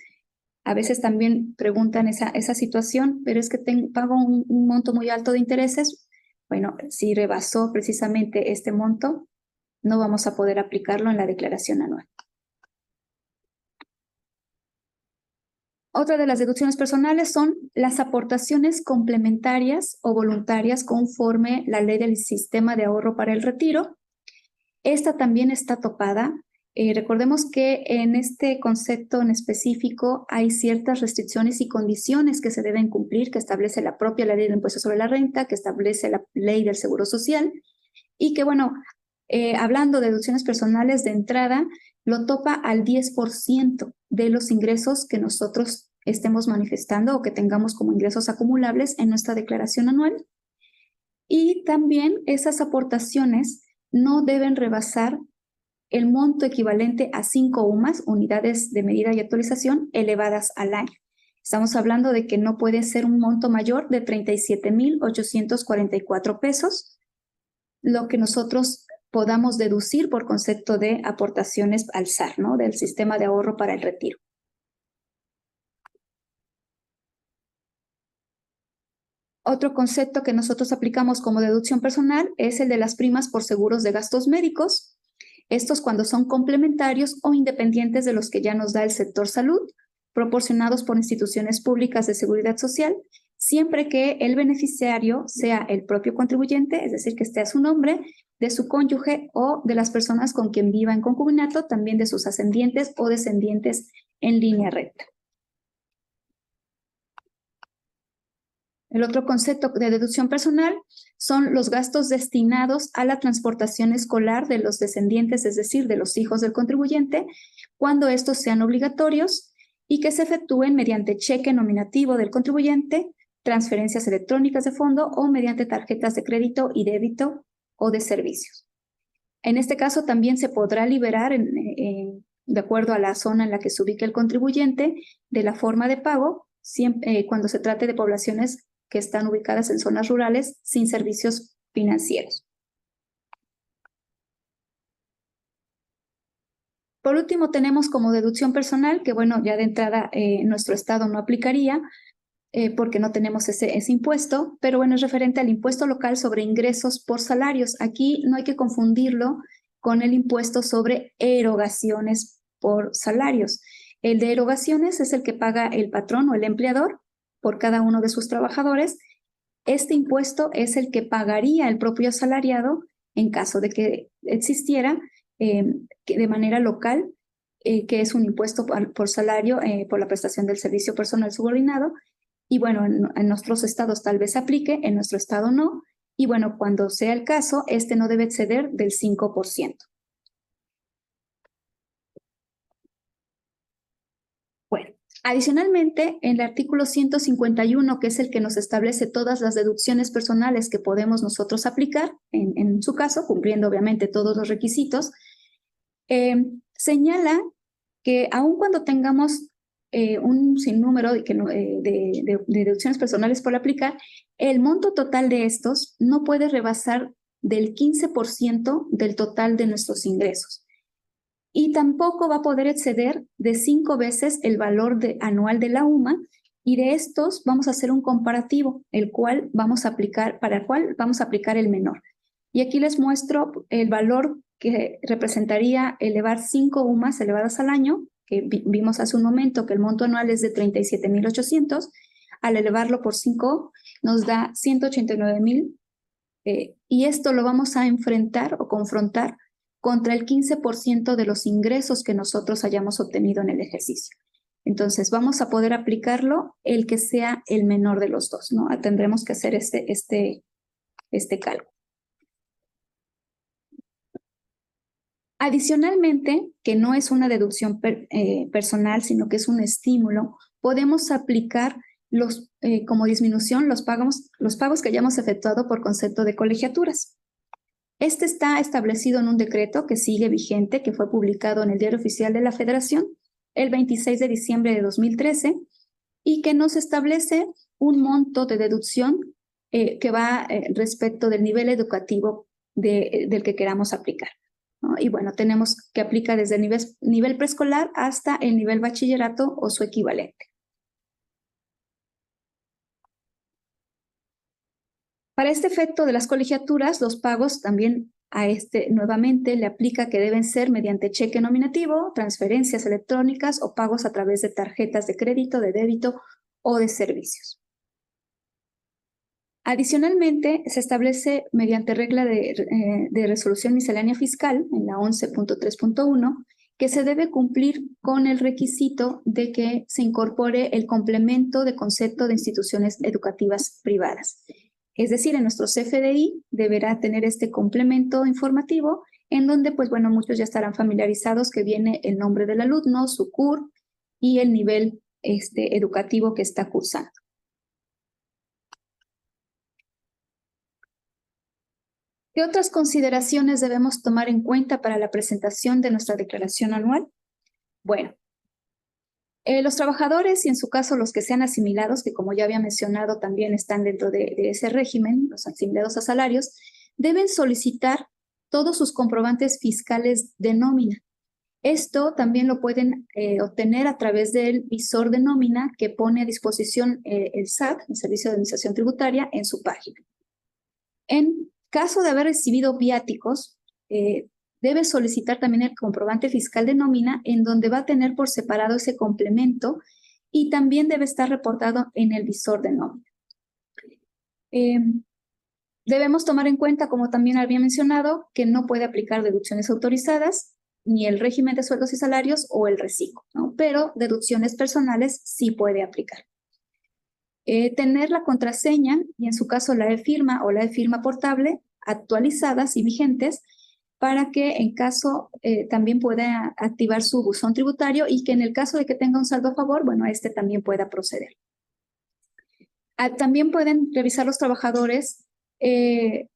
a veces también preguntan esa situación, pero es que pago un monto muy alto de intereses. Bueno, si rebasó precisamente este monto, no vamos a poder aplicarlo en la declaración anual. Otra de las deducciones personales son las aportaciones complementarias o voluntarias conforme la ley del sistema de ahorro para el retiro. Esta también está topada. Recordemos que en este concepto en específico hay ciertas restricciones y condiciones que se deben cumplir, que establece la propia ley del impuesto sobre la renta, que establece la ley del seguro social, y que, bueno, hablando de deducciones personales de entrada, lo topa al 10% de los ingresos que nosotros estemos manifestando o que tengamos como ingresos acumulables en nuestra declaración anual. Y también esas aportaciones no deben rebasar el monto equivalente a 5 UMAS, unidades de medida y actualización, elevadas al año. Estamos hablando de que no puede ser un monto mayor de 37,844 pesos, lo que nosotros podamos deducir por concepto de aportaciones al SAR, ¿no? Del sistema de ahorro para el retiro. Otro concepto que nosotros aplicamos como deducción personal es el de las primas por seguros de gastos médicos. Estos cuando son complementarios o independientes de los que ya nos da el sector salud, proporcionados por instituciones públicas de seguridad social, siempre que el beneficiario sea el propio contribuyente, es decir, que esté a su nombre, de su cónyuge o de las personas con quien viva en concubinato, también de sus ascendientes o descendientes en línea recta. El otro concepto de deducción personal son los gastos destinados a la transportación escolar de los descendientes, es decir, de los hijos del contribuyente, cuando estos sean obligatorios y que se efectúen mediante cheque nominativo del contribuyente, transferencias electrónicas de fondo o mediante tarjetas de crédito y débito o de servicios. En este caso también se podrá liberar, de acuerdo a la zona en la que se ubique el contribuyente, de la forma de pago, cuando se trate de poblaciones que están ubicadas en zonas rurales sin servicios financieros. Por último, tenemos como deducción personal, que bueno, ya de entrada nuestro estado no aplicaría porque no tenemos ese impuesto, pero bueno, es referente al impuesto local sobre ingresos por salarios. Aquí no hay que confundirlo con el impuesto sobre erogaciones por salarios. El de erogaciones es el que paga el patrón o el empleador por cada uno de sus trabajadores. Este impuesto es el que pagaría el propio asalariado en caso de que existiera de manera local, que es un impuesto por salario por la prestación del servicio personal subordinado. Y bueno, en nuestros estados tal vez aplique, en nuestro estado no. Y bueno, cuando sea el caso, este no debe exceder del 5%. Bueno, adicionalmente, en el artículo 151, que es el que nos establece todas las deducciones personales que podemos nosotros aplicar, en su caso, cumpliendo obviamente todos los requisitos, señala que aun cuando tengamos un sinnúmero de deducciones personales por aplicar, el monto total de estos no puede rebasar del 15% del total de nuestros ingresos. Y tampoco va a poder exceder de 5 veces el valor anual de la UMA, y de estos vamos a hacer un comparativo, para el cual vamos a aplicar el menor. Y aquí les muestro el valor que representaría elevar 5 UMAs elevadas al año, que vimos hace un momento que el monto anual es de 37,800, al elevarlo por 5 nos da 189,000, y esto lo vamos a enfrentar o confrontar contra el 15% de los ingresos que nosotros hayamos obtenido en el ejercicio. Entonces vamos a poder aplicarlo el que sea el menor de los dos, ¿no? Tendremos que hacer este cálculo. Adicionalmente, que no es una deducción personal, sino que es un estímulo, podemos aplicar como disminución los pagos que hayamos efectuado por concepto de colegiaturas. Este está establecido en un decreto que sigue vigente, que fue publicado en el Diario Oficial de la Federación el 26 de diciembre de 2013 y que nos establece un monto de deducción que va respecto del nivel educativo del que queramos aplicar, ¿no? Y bueno, tenemos que aplicar desde el nivel preescolar hasta el nivel bachillerato o su equivalente. Para este efecto de las colegiaturas, los pagos también nuevamente le aplica que deben ser mediante cheque nominativo, transferencias electrónicas o pagos a través de tarjetas de crédito, de débito o de servicios. Adicionalmente, se establece mediante regla de resolución miscelánea fiscal, en la 11.3.1, que se debe cumplir con el requisito de que se incorpore el complemento de concepto de instituciones educativas privadas. Es decir, en nuestro CFDI deberá tener este complemento informativo en donde, pues bueno, muchos ya estarán familiarizados que viene el nombre del alumno, su CUR y el nivel educativo que está cursando. ¿Qué otras consideraciones debemos tomar en cuenta para la presentación de nuestra declaración anual? Bueno, los trabajadores y en su caso los que sean asimilados, que como ya había mencionado también están dentro de ese régimen, los asimilados a salarios, deben solicitar todos sus comprobantes fiscales de nómina. Esto también lo pueden obtener a través del visor de nómina que pone a disposición el SAT, el Servicio de Administración Tributaria, en su página. En caso de haber recibido viáticos, debe solicitar también el comprobante fiscal de nómina en donde va a tener por separado ese complemento y también debe estar reportado en el visor de nómina. Debemos tomar en cuenta, como también había mencionado, que no puede aplicar deducciones autorizadas, ni el régimen de sueldos y salarios o el reciclo, ¿no? Pero deducciones personales sí puede aplicar. Tener la contraseña y en su caso la e-firma o la e-firma portable actualizadas y vigentes para que en caso también pueda activar su buzón tributario y que en el caso de que tenga un saldo a favor, bueno, también pueda proceder. También pueden revisar los trabajadores el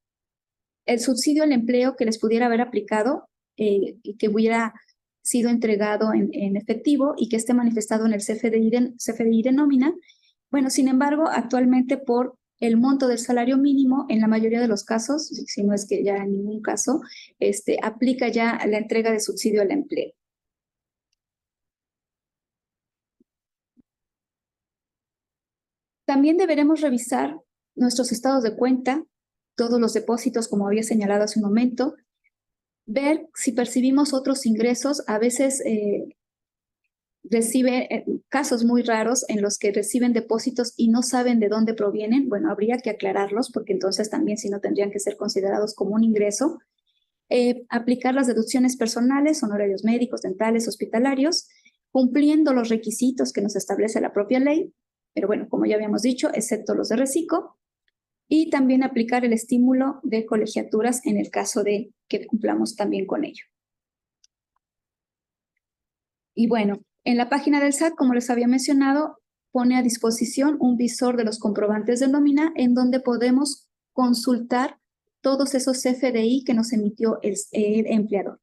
subsidio al empleo que les pudiera haber aplicado y que hubiera sido entregado en efectivo y que esté manifestado en el CFDI de nómina. Bueno, sin embargo, actualmente por el monto del salario mínimo, en la mayoría de los casos, si no es que ya en ningún caso, aplica ya la entrega de subsidio al empleo. También deberemos revisar nuestros estados de cuenta, todos los depósitos, como había señalado hace un momento, ver si percibimos otros ingresos. A veces recibe casos muy raros en los que reciben depósitos y no saben de dónde provienen. Bueno, habría que aclararlos porque entonces también si no tendrían que ser considerados como un ingreso. Aplicar las deducciones personales, honorarios médicos, dentales, hospitalarios, cumpliendo los requisitos que nos establece la propia ley, pero bueno, como ya habíamos dicho, excepto los de reciclo, y también aplicar el estímulo de colegiaturas en el caso de que cumplamos también con ello. Y bueno, en la página del SAT, como les había mencionado, pone a disposición un visor de los comprobantes de nómina en donde podemos consultar todos esos CFDI que nos emitió el empleador.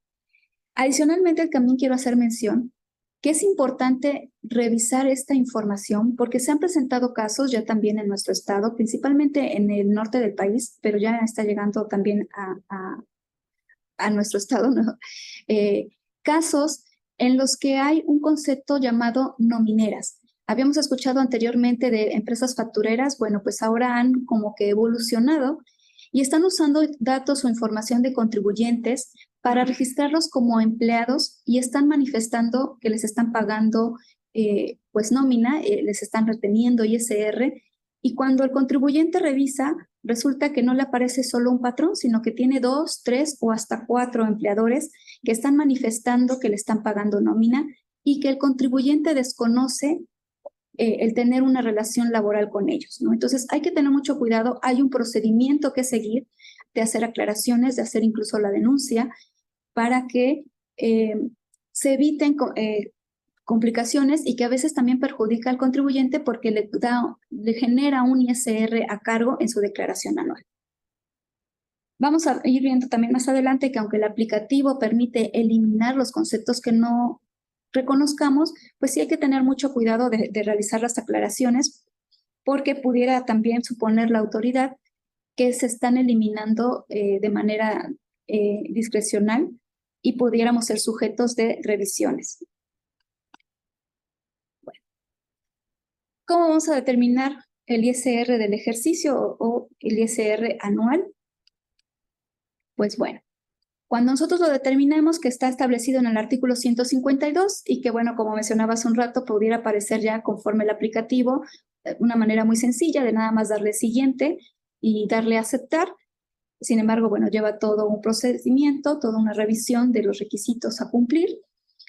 Adicionalmente, también quiero hacer mención que es importante revisar esta información porque se han presentado casos ya también en nuestro estado, principalmente en el norte del país, pero ya está llegando también a nuestro estado, ¿no? Casos en los que hay un concepto llamado nomineras. Habíamos escuchado anteriormente de empresas factureras, bueno, pues ahora han como que evolucionado y están usando datos o información de contribuyentes para registrarlos como empleados y están manifestando que les están pagando pues nómina, les están reteniendo ISR, y cuando el contribuyente revisa, resulta que no le aparece solo un patrón, sino que tiene 2, 3 o hasta 4 empleadores que están manifestando que le están pagando nómina y que el contribuyente desconoce el tener una relación laboral con ellos, ¿no? Entonces hay que tener mucho cuidado, hay un procedimiento que seguir de hacer aclaraciones, de hacer incluso la denuncia para que se eviten complicaciones y que a veces también perjudica al contribuyente porque le genera un ISR a cargo en su declaración anual. Vamos a ir viendo también más adelante que aunque el aplicativo permite eliminar los conceptos que no reconozcamos, pues sí hay que tener mucho cuidado de realizar las aclaraciones porque pudiera también suponer la autoridad que se están eliminando de manera discrecional y pudiéramos ser sujetos de revisiones. Bueno, ¿cómo vamos a determinar el ISR del ejercicio o el ISR anual? Pues bueno, cuando nosotros lo determinemos que está establecido en el artículo 152 y que, bueno, como mencionaba hace un rato, pudiera aparecer ya conforme el aplicativo, una manera muy sencilla de nada más darle siguiente y darle a aceptar. Sin embargo, bueno, lleva todo un procedimiento, toda una revisión de los requisitos a cumplir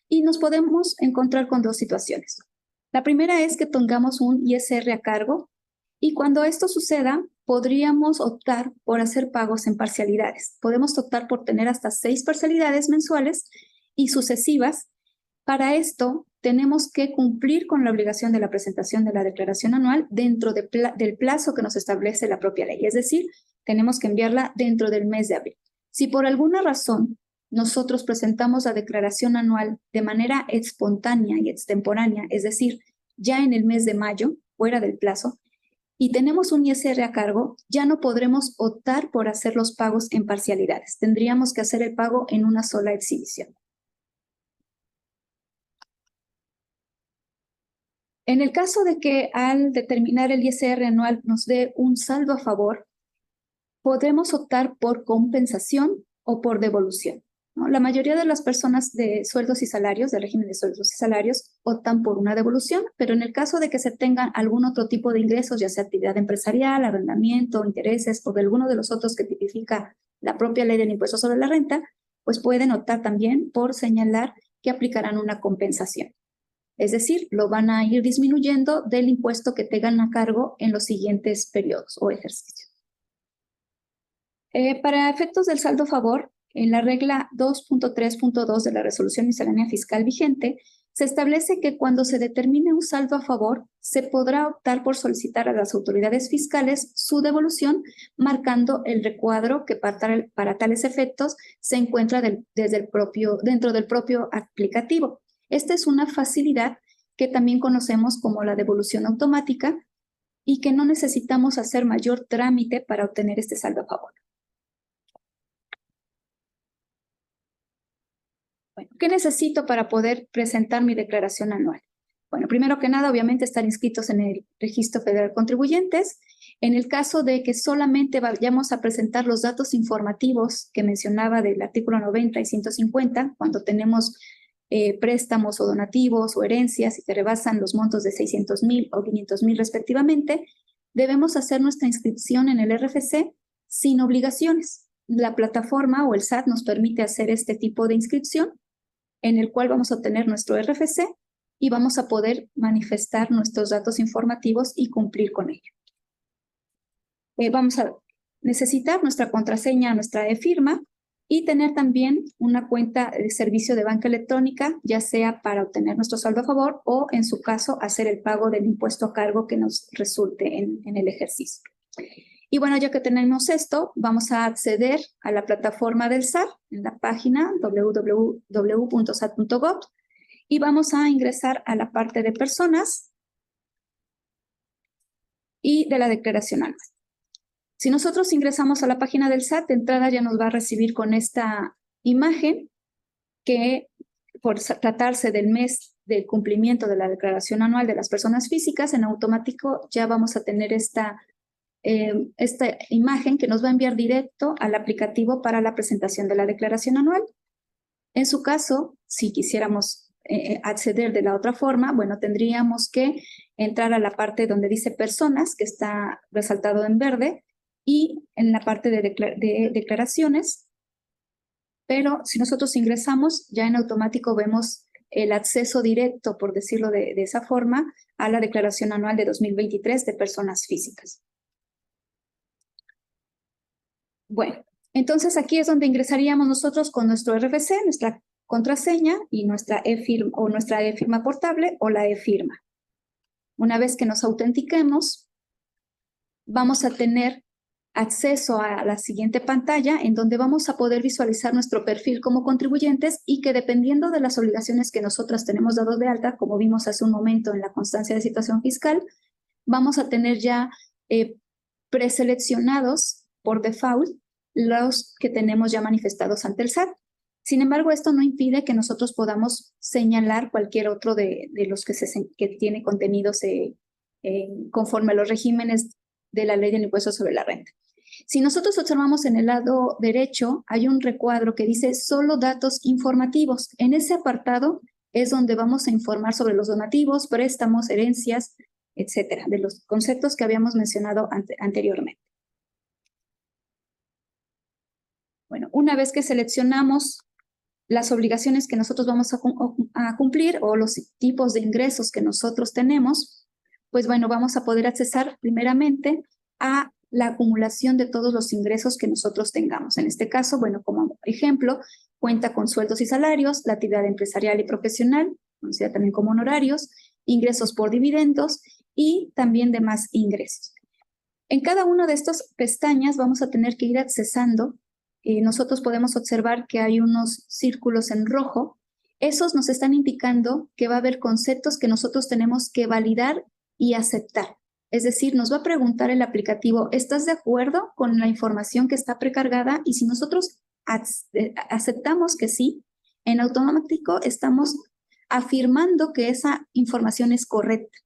y nos podemos encontrar con dos situaciones. La primera es que tengamos un ISR a cargo y cuando esto suceda, podríamos optar por hacer pagos en parcialidades. Podemos optar por tener hasta 6 parcialidades mensuales y sucesivas. Para esto, tenemos que cumplir con la obligación de la presentación de la declaración anual dentro del plazo que nos establece la propia ley. Es decir, tenemos que enviarla dentro del mes de abril. Si por alguna razón nosotros presentamos la declaración anual de manera espontánea y extemporánea, es decir, ya en el mes de mayo, fuera del plazo, y tenemos un ISR a cargo, ya no podremos optar por hacer los pagos en parcialidades. Tendríamos que hacer el pago en una sola exhibición. En el caso de que al determinar el ISR anual nos dé un saldo a favor, podemos optar por compensación o por devolución, ¿no? La mayoría de las personas de sueldos y salarios, del régimen de sueldos y salarios, optan por una devolución, pero en el caso de que se tengan algún otro tipo de ingresos, ya sea actividad empresarial, arrendamiento, intereses o de alguno de los otros que tipifica la propia ley del impuesto sobre la renta, pues pueden optar también por señalar que aplicarán una compensación. Es decir, lo van a ir disminuyendo del impuesto que tengan a cargo en los siguientes periodos o ejercicios. Para efectos del saldo a favor, en la regla 2.3.2 de la Resolución Miscelánea Fiscal vigente, se establece que cuando se determine un saldo a favor, se podrá optar por solicitar a las autoridades fiscales su devolución, marcando el recuadro que para tales efectos se encuentra dentro del propio aplicativo. Esta es una facilidad que también conocemos como la devolución automática y que no necesitamos hacer mayor trámite para obtener este saldo a favor. Bueno, ¿qué necesito para poder presentar mi declaración anual? Bueno, primero que nada, obviamente, estar inscritos en el Registro Federal de Contribuyentes. En el caso de que solamente vayamos a presentar los datos informativos que mencionaba del artículo 90 y 150, cuando tenemos préstamos o donativos o herencias y que rebasan los montos de 600,000 o 500,000 respectivamente, debemos hacer nuestra inscripción en el RFC sin obligaciones. La plataforma o el SAT nos permite hacer este tipo de inscripción en el cual vamos a obtener nuestro RFC y vamos a poder manifestar nuestros datos informativos y cumplir con ello. Vamos a necesitar nuestra contraseña, nuestra e-firma y tener también una cuenta de servicio de banca electrónica, ya sea para obtener nuestro saldo a favor o, en su caso, hacer el pago del impuesto a cargo que nos resulte en el ejercicio. Y bueno, ya que tenemos esto, vamos a acceder a la plataforma del SAT en la página www.sat.gov y vamos a ingresar a la parte de personas y de la declaración anual. Si nosotros ingresamos a la página del SAT, de entrada ya nos va a recibir con esta imagen que, por tratarse del mes del cumplimiento de la declaración anual de las personas físicas, en automático ya vamos a tener esta imagen que nos va a enviar directo al aplicativo para la presentación de la declaración anual. En su caso, si quisiéramos acceder de la otra forma, bueno, tendríamos que entrar a la parte donde dice personas, que está resaltado en verde, y en la parte de declaraciones, pero si nosotros ingresamos, ya en automático vemos el acceso directo, por decirlo de esa forma, a la declaración anual de 2023 de personas físicas. Bueno, entonces aquí es donde ingresaríamos nosotros con nuestro RFC, nuestra contraseña y nuestra e-firma o nuestra e-firma portable o la e-firma. Una vez que nos autentiquemos, vamos a tener acceso a la siguiente pantalla en donde vamos a poder visualizar nuestro perfil como contribuyentes y que dependiendo de las obligaciones que nosotras tenemos dado de alta, como vimos hace un momento en la constancia de situación fiscal, vamos a tener ya preseleccionados por default los que tenemos ya manifestados ante el SAT. Sin embargo, esto no impide que nosotros podamos señalar cualquier otro de los que tiene contenidos conforme a los regímenes de la Ley del Impuesto sobre la Renta. Si nosotros observamos en el lado derecho, hay un recuadro que dice solo datos informativos. En ese apartado es donde vamos a informar sobre los donativos, préstamos, herencias, etcétera, de los conceptos que habíamos mencionado anteriormente. Bueno, una vez que seleccionamos las obligaciones que nosotros vamos a cumplir o los tipos de ingresos que nosotros tenemos, pues bueno, vamos a poder accesar primeramente a la acumulación de todos los ingresos que nosotros tengamos. En este caso, bueno, como ejemplo, cuenta con sueldos y salarios, la actividad empresarial y profesional, conocida también como honorarios, ingresos por dividendos y también demás ingresos. En cada una de estas pestañas vamos a tener que ir accesando. Nosotros podemos observar que hay unos círculos en rojo. Esos nos están indicando que va a haber conceptos que nosotros tenemos que validar y aceptar. Es decir, nos va a preguntar el aplicativo, ¿estás de acuerdo con la información que está precargada? Y si nosotros aceptamos que sí, en automático estamos afirmando que esa información es correcta.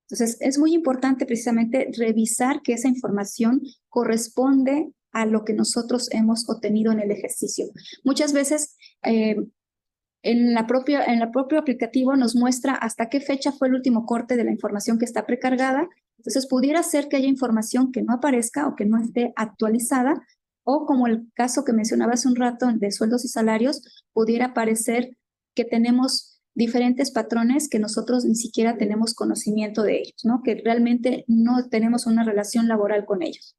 Entonces, es muy importante precisamente revisar que esa información corresponde a lo que nosotros hemos obtenido en el ejercicio. Muchas veces en el propio aplicativo nos muestra hasta qué fecha fue el último corte de la información que está precargada. Entonces, pudiera ser que haya información que no aparezca o que no esté actualizada, o como el caso que mencionaba hace un rato de sueldos y salarios, pudiera aparecer que tenemos diferentes patrones que nosotros ni siquiera tenemos conocimiento de ellos, ¿no? Que realmente no tenemos una relación laboral con ellos.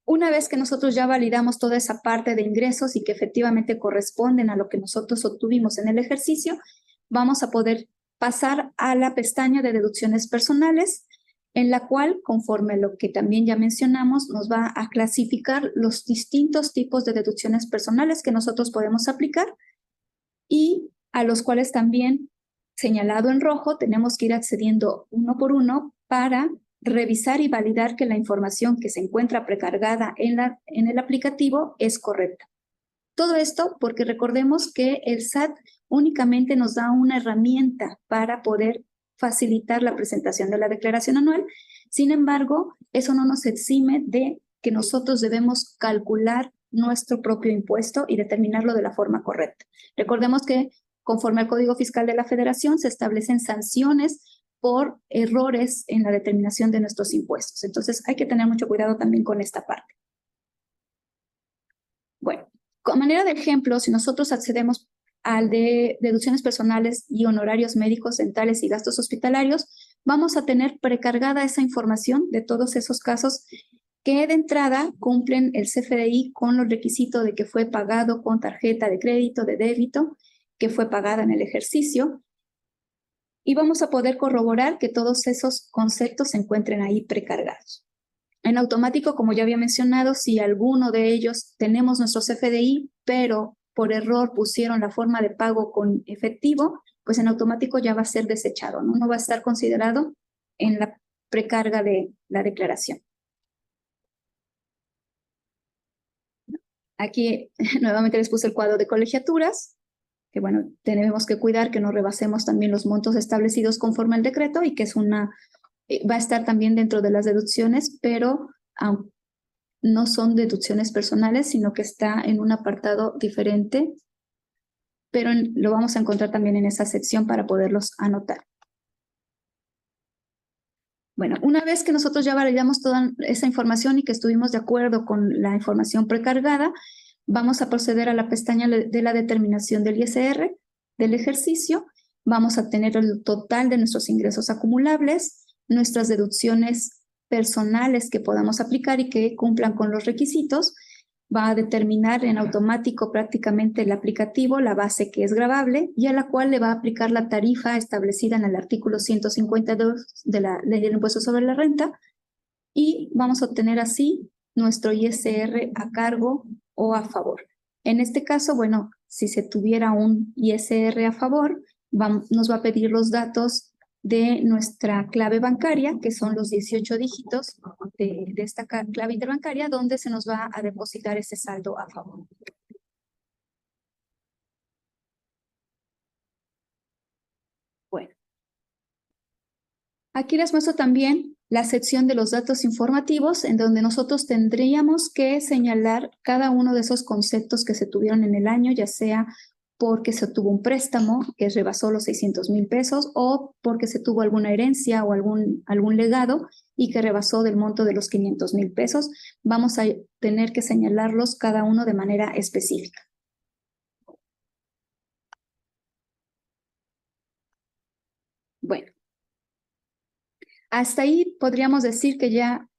Una vez que nosotros ya validamos toda esa parte de ingresos y que efectivamente corresponden a lo que nosotros obtuvimos en el ejercicio, vamos a poder pasar a la pestaña de deducciones personales, en la cual, conforme a lo que también ya mencionamos, nos va a clasificar los distintos tipos de deducciones personales que nosotros podemos aplicar y a los cuales también, señalado en rojo, tenemos que ir accediendo uno por uno para revisar y validar que la información que se encuentra precargada en el aplicativo es correcta. Todo esto porque recordemos que el SAT únicamente nos da una herramienta para poder facilitar la presentación de la declaración anual. Sin embargo, eso no nos exime de que nosotros debemos calcular nuestro propio impuesto y determinarlo de la forma correcta. Recordemos que conforme al Código Fiscal de la Federación se establecen sanciones por errores en la determinación de nuestros impuestos. Entonces, hay que tener mucho cuidado también con esta parte. Bueno, con manera de ejemplo, si nosotros accedemos al de deducciones personales y honorarios médicos, dentales y gastos hospitalarios, vamos a tener precargada esa información de todos esos casos que de entrada cumplen el CFDI con los requisitos de que fue pagado con tarjeta de crédito, de débito, que fue pagada en el ejercicio, y vamos a poder corroborar que todos esos conceptos se encuentren ahí precargados. En automático, como ya había mencionado, si alguno de ellos tenemos nuestro CFDI, pero por error pusieron la forma de pago con efectivo, pues en automático ya va a ser desechado, ¿no? No va a estar considerado en la precarga de la declaración. Aquí nuevamente les puse el cuadro de colegiaturas, que bueno, tenemos que cuidar que no rebasemos también los montos establecidos conforme al decreto y que es va a estar también dentro de las deducciones, pero no son deducciones personales, sino que está en un apartado diferente, pero lo vamos a encontrar también en esa sección para poderlos anotar. Bueno, una vez que nosotros ya validamos toda esa información y que estuvimos de acuerdo con la información precargada, vamos a proceder a la pestaña de la determinación del ISR del ejercicio. Vamos a tener el total de nuestros ingresos acumulables, nuestras deducciones personales que podamos aplicar y que cumplan con los requisitos. Va a determinar en automático prácticamente el aplicativo, la base que es gravable y a la cual le va a aplicar la tarifa establecida en el artículo 152 de la Ley del Impuesto sobre la Renta, y vamos a obtener así nuestro ISR a cargo o a favor. En este caso, bueno, si se tuviera un ISR a favor, nos va a pedir los datos de nuestra clave bancaria, que son los 18 dígitos de esta clave interbancaria, donde se nos va a depositar ese saldo a favor. Bueno, aquí les muestro también la sección de los datos informativos, en donde nosotros tendríamos que señalar cada uno de esos conceptos que se tuvieron en el año, ya sea porque se obtuvo un préstamo que rebasó los 600,000 pesos o porque se tuvo alguna herencia o algún legado y que rebasó del monto de los 500,000 pesos. Vamos a tener que señalarlos cada uno de manera específica. Bueno, hasta ahí podríamos decir que ya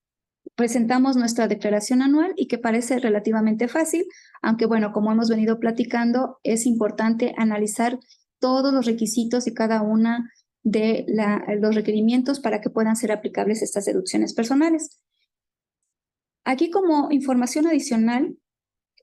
presentamos nuestra declaración anual y que parece relativamente fácil, aunque bueno, como hemos venido platicando, es importante analizar todos los requisitos y cada una de los requerimientos para que puedan ser aplicables estas deducciones personales. Aquí, como información adicional,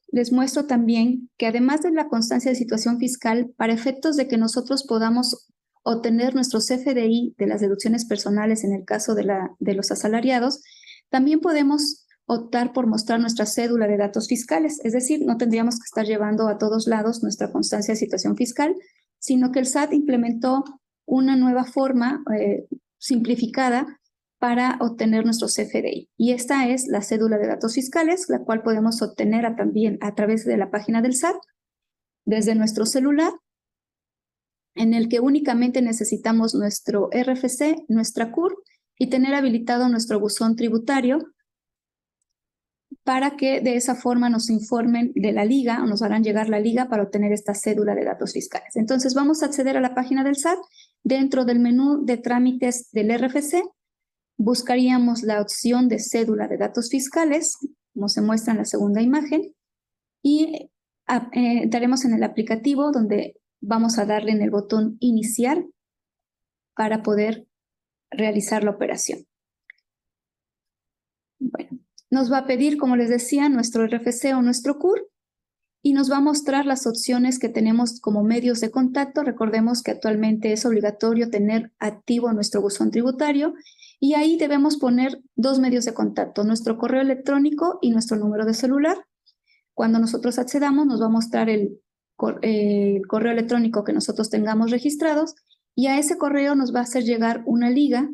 les muestro también que además de la constancia de situación fiscal, para efectos de que nosotros podamos obtener nuestro CFDI de las deducciones personales en el caso de los asalariados, también podemos optar por mostrar nuestra cédula de datos fiscales, es decir, no tendríamos que estar llevando a todos lados nuestra constancia de situación fiscal, sino que el SAT implementó una nueva forma simplificada para obtener nuestro CFDI. Y esta es la cédula de datos fiscales, la cual podemos obtener también a través de la página del SAT, desde nuestro celular, en el que únicamente necesitamos nuestro RFC, nuestra CUR, y tener habilitado nuestro buzón tributario para que de esa forma nos informen de la liga o nos harán llegar la liga para obtener esta cédula de datos fiscales. Entonces vamos a acceder a la página del SAT. Dentro del menú de trámites del RFC, buscaríamos la opción de cédula de datos fiscales, como se muestra en la segunda imagen, y entraremos en el aplicativo donde vamos a darle en el botón iniciar para poder realizar la operación. Bueno, nos va a pedir, como les decía, nuestro RFC o nuestro CUR y nos va a mostrar las opciones que tenemos como medios de contacto. Recordemos que actualmente es obligatorio tener activo nuestro buzón tributario y ahí debemos poner dos medios de contacto, nuestro correo electrónico y nuestro número de celular. Cuando nosotros accedamos nos va a mostrar el correo electrónico que nosotros tengamos registrados y a ese correo nos va a hacer llegar una liga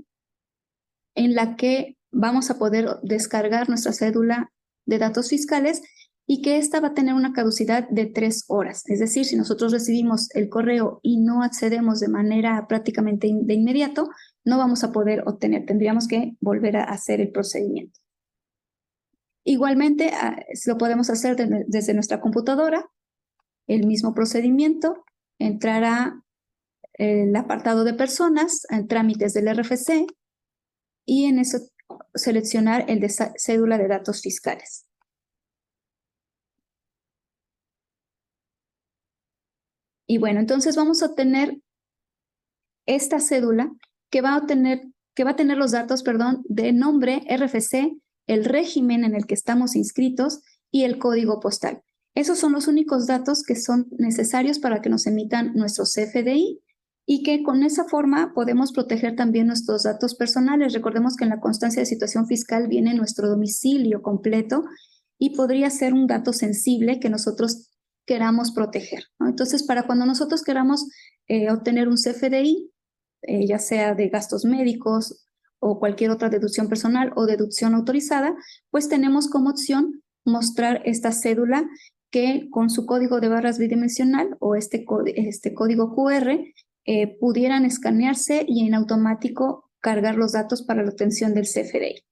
en la que vamos a poder descargar nuestra cédula de datos fiscales y que esta va a tener una caducidad de 3 horas. Es decir, si nosotros recibimos el correo y no accedemos de manera prácticamente de inmediato, no vamos a poder obtener, tendríamos que volver a hacer el procedimiento. Igualmente, lo podemos hacer desde nuestra computadora, el mismo procedimiento, entrar a el apartado de personas, en trámites del RFC, y en eso seleccionar el de cédula de datos fiscales. Y bueno, entonces vamos a obtener esta cédula que va a tener los datos, de nombre, RFC, el régimen en el que estamos inscritos y el código postal. Esos son los únicos datos que son necesarios para que nos emitan nuestro CFDI y que con esa forma podemos proteger también nuestros datos personales. Recordemos que en la constancia de situación fiscal viene nuestro domicilio completo y podría ser un dato sensible que nosotros queramos proteger, ¿no? Entonces, para cuando nosotros queramos obtener un CFDI, ya sea de gastos médicos o cualquier otra deducción personal o deducción autorizada, pues tenemos como opción mostrar esta cédula que con su código de barras bidimensional o este código QR pudieran escanearse y en automático cargar los datos para la obtención del CFDI.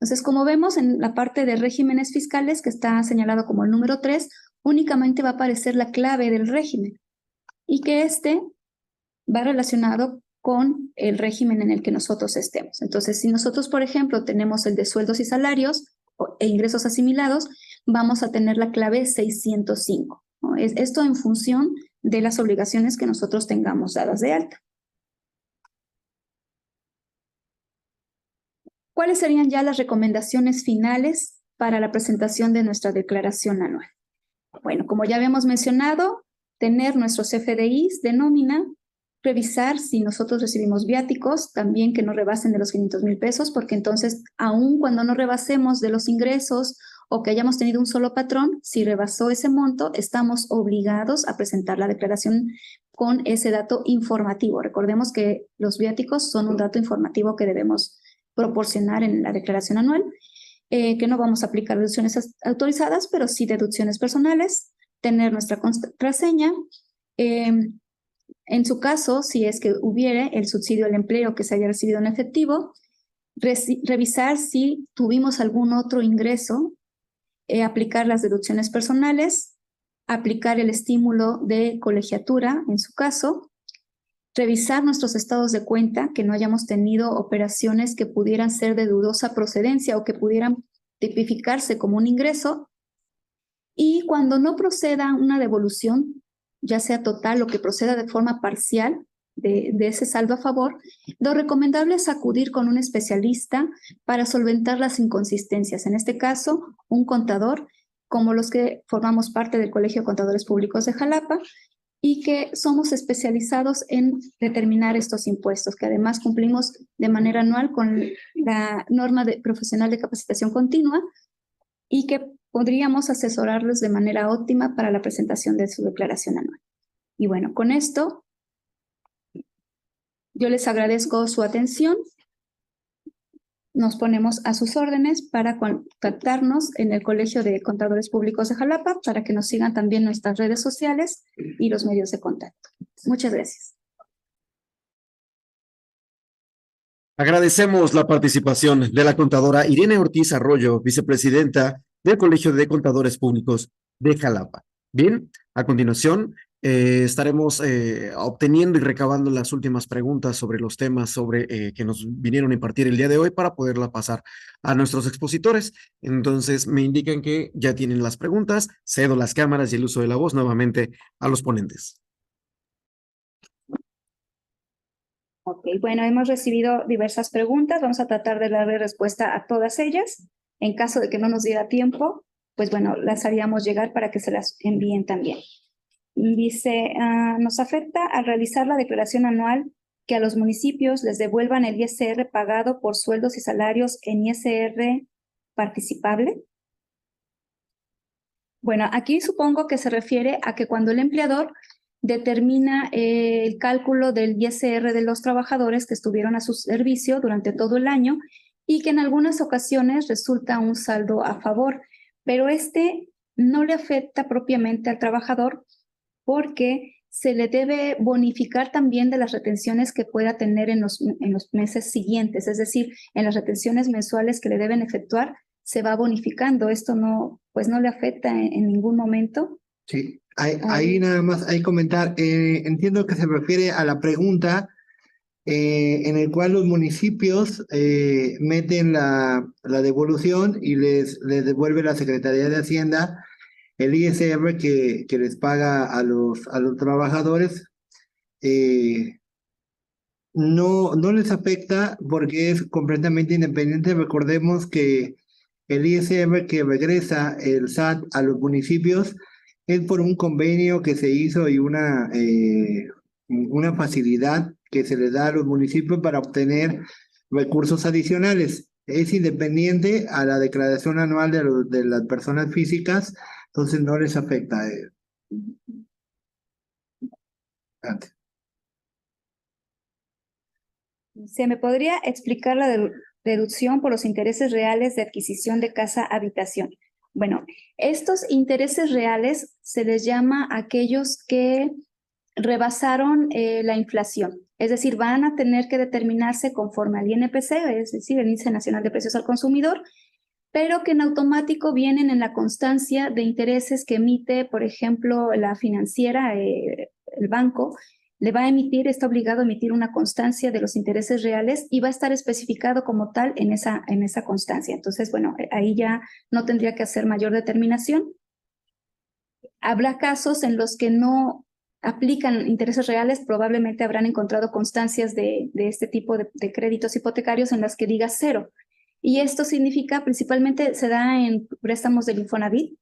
Entonces, como vemos en la parte de regímenes fiscales, que está señalado como el número 3, únicamente va a aparecer la clave del régimen y que va relacionado con el régimen en el que nosotros estemos. Entonces, si nosotros, por ejemplo, tenemos el de sueldos y salarios e ingresos asimilados, vamos a tener la clave 605, ¿no? Esto en función de las obligaciones que nosotros tengamos dadas de alta. ¿Cuáles serían ya las recomendaciones finales para la presentación de nuestra declaración anual? Bueno, como ya habíamos mencionado, tener nuestros FDIs de nómina, revisar si nosotros recibimos viáticos, también que no rebasen de los 500,000 pesos, porque entonces, aun cuando no rebasemos de los ingresos o que hayamos tenido un solo patrón, si rebasó ese monto, estamos obligados a presentar la declaración con ese dato informativo. Recordemos que los viáticos son un dato informativo que debemos proporcionar en la declaración anual, que no vamos a aplicar deducciones autorizadas, pero sí deducciones personales, tener nuestra contraseña. En su caso, si es que hubiere el subsidio al empleo que se haya recibido en efectivo, revisar si tuvimos algún otro ingreso, aplicar las deducciones personales, aplicar el estímulo de colegiatura en su caso, revisar nuestros estados de cuenta, que no hayamos tenido operaciones que pudieran ser de dudosa procedencia o que pudieran tipificarse como un ingreso, y cuando no proceda una devolución, ya sea total o que proceda de forma parcial de ese saldo a favor, lo recomendable es acudir con un especialista para solventar las inconsistencias. En este caso, un contador, como los que formamos parte del Colegio de Contadores Públicos de Jalapa, y que somos especializados en determinar estos impuestos, que además cumplimos de manera anual con la norma profesional de capacitación continua y que podríamos asesorarlos de manera óptima para la presentación de su declaración anual. Y bueno, con esto yo les agradezco su atención. Nos ponemos a sus órdenes para contactarnos en el Colegio de Contadores Públicos de Jalapa para que nos sigan también nuestras redes sociales y los medios de contacto. Muchas gracias. Agradecemos la participación de la contadora Irene Ortiz Arroyo, vicepresidenta del Colegio de Contadores Públicos de Jalapa. Bien, a continuación estaremos obteniendo y recabando las últimas preguntas sobre los temas que nos vinieron a impartir el día de hoy para poderla pasar a nuestros expositores. Entonces me indican que ya tienen las preguntas, cedo las cámaras y el uso de la voz nuevamente a los ponentes. Ok, bueno, hemos recibido diversas preguntas. Vamos a tratar de darle respuesta a todas ellas. En caso de que no nos diera tiempo, pues bueno, las haríamos llegar para que se las envíen también. Dice, nos afecta al realizar la declaración anual que a los municipios les devuelvan el ISR pagado por sueldos y salarios en ISR participable. Bueno, aquí supongo que se refiere a que cuando el empleador determina el cálculo del ISR de los trabajadores que estuvieron a su servicio durante todo el año y que en algunas ocasiones resulta un saldo a favor, pero este no le afecta propiamente al trabajador porque se le debe bonificar también de las retenciones que pueda tener en los meses siguientes, es decir, en las retenciones mensuales que le deben efectuar, se va bonificando. Esto no, pues no le afecta en ningún momento. Sí, ahí nada más hay comentar. Entiendo que se refiere a la pregunta en el cual los municipios meten la devolución y les devuelve la Secretaría de Hacienda el ISR que les paga a los trabajadores. No les afecta porque es completamente independiente. Recordemos que el ISR que regresa el SAT a los municipios es por un convenio que se hizo y una facilidad que se les da a los municipios para obtener recursos adicionales. Es independiente a la declaración anual de las personas físicas, entonces no les afecta. ¿Se me podría explicar la deducción por los intereses reales de adquisición de casa habitación? Bueno, estos intereses reales se les llama aquellos que rebasaron la inflación, es decir, van a tener que determinarse conforme al INPC, es decir, el Índice Nacional de Precios al Consumidor, pero que en automático vienen en la constancia de intereses que emite, por ejemplo, la financiera, el banco, le va a emitir, está obligado a emitir una constancia de los intereses reales y va a estar especificado como tal en esa constancia. Entonces, bueno, ahí ya no tendría que hacer mayor determinación. Habrá casos en los que no aplican intereses reales, probablemente habrán encontrado constancias de este tipo de créditos hipotecarios en las que diga cero. Y esto significa, principalmente se da en préstamos del Infonavit,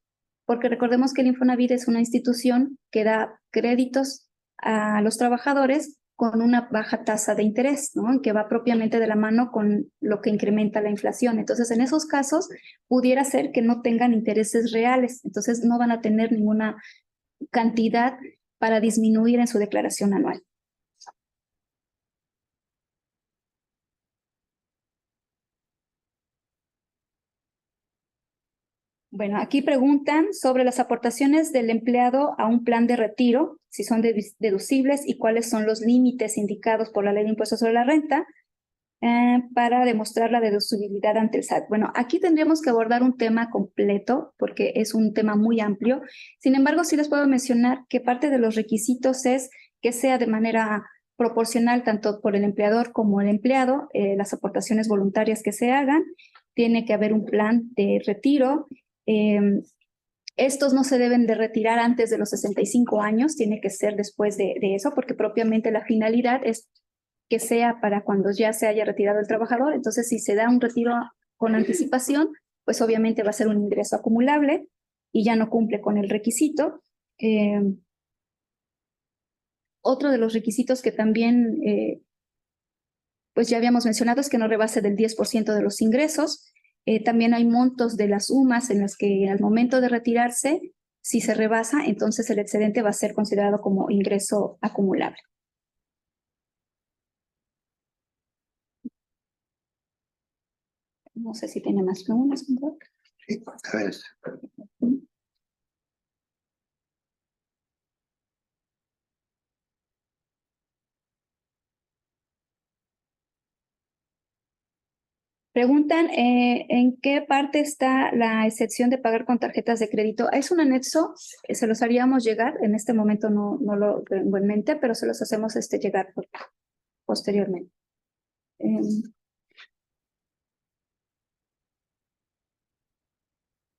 porque recordemos que el Infonavit es una institución que da créditos a los trabajadores con una baja tasa de interés, ¿no? Que va propiamente de la mano con lo que incrementa la inflación. Entonces, en esos casos, pudiera ser que no tengan intereses reales, entonces no van a tener ninguna cantidad para disminuir en su declaración anual. Bueno, aquí preguntan sobre las aportaciones del empleado a un plan de retiro, si son deducibles y cuáles son los límites indicados por la Ley de Impuestos sobre la Renta para demostrar la deducibilidad ante el SAT. Bueno, aquí tendríamos que abordar un tema completo porque es un tema muy amplio. Sin embargo, sí les puedo mencionar que parte de los requisitos es que sea de manera proporcional tanto por el empleador como el empleado, las aportaciones voluntarias que se hagan. Tiene que haber un plan de retiro. Estos no se deben de retirar antes de los 65 años, tiene que ser después de eso, porque propiamente la finalidad es que sea para cuando ya se haya retirado el trabajador. Entonces, si se da un retiro con anticipación, pues obviamente va a ser un ingreso acumulable y ya no cumple con el requisito. Otro de los requisitos que también pues ya habíamos mencionado es que no rebase del 10% de los ingresos. También hay montos de las UMAS en las que al momento de retirarse, si se rebasa, entonces el excedente va a ser considerado como ingreso acumulable. No sé si tiene más preguntas. Sí, a ver. Preguntan en qué parte está la excepción de pagar con tarjetas de crédito. Es un anexo, se los haríamos llegar. En este momento no lo tengo en mente, pero se los hacemos llegar posteriormente.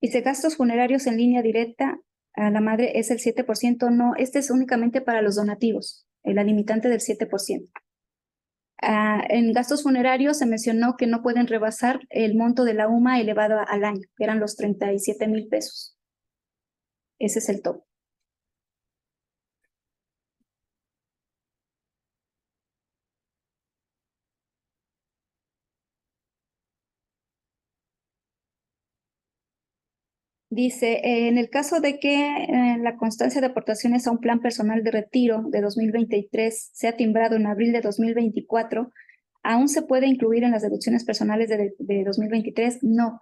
Dice, gastos funerarios en línea directa a la madre es el 7%. No, este es únicamente para los donativos, la limitante del 7%. En gastos funerarios se mencionó que no pueden rebasar el monto de la UMA elevado al año, que eran los 37,000 pesos. Ese es el tope. Dice, en el caso de que la constancia de aportaciones a un plan personal de retiro de 2023 sea timbrado en abril de 2024, ¿aún se puede incluir en las deducciones personales de 2023? No.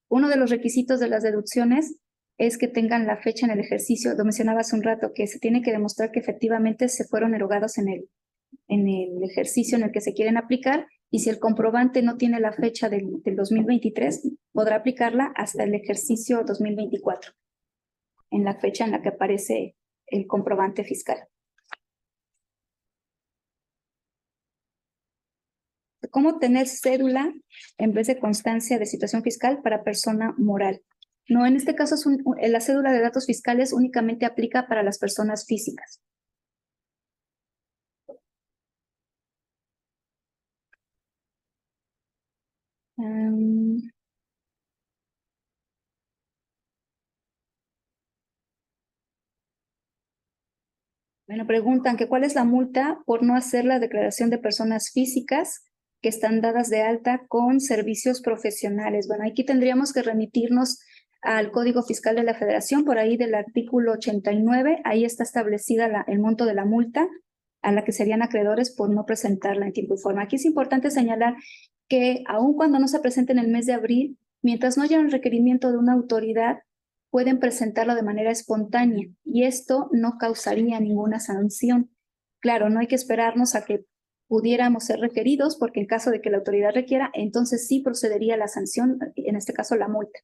Uno de los requisitos de las deducciones es que tengan la fecha en el ejercicio. Lo mencionaba hace un rato, que se tiene que demostrar que efectivamente se fueron erogados en el ejercicio en el que se quieren aplicar, y si el comprobante no tiene la fecha del 2023, podrá aplicarla hasta el ejercicio 2024, en la fecha en la que aparece el comprobante fiscal. ¿Cómo tener cédula en vez de constancia de situación fiscal para persona moral? No, en este caso la cédula de datos fiscales únicamente aplica para las personas físicas. Bueno, preguntan que cuál es la multa por no hacer la declaración de personas físicas que están dadas de alta con servicios profesionales. Bueno, aquí tendríamos que remitirnos al Código Fiscal de la Federación, por ahí del artículo 89, ahí está establecida el monto de la multa a la que serían acreedores por no presentarla en tiempo y forma. Aquí es importante señalar que aun cuando no se presente en el mes de abril, mientras no haya un requerimiento de una autoridad, pueden presentarlo de manera espontánea y esto no causaría ninguna sanción. Claro, no hay que esperarnos a que pudiéramos ser requeridos, porque en caso de que la autoridad requiera, entonces sí procedería la sanción, en este caso la multa.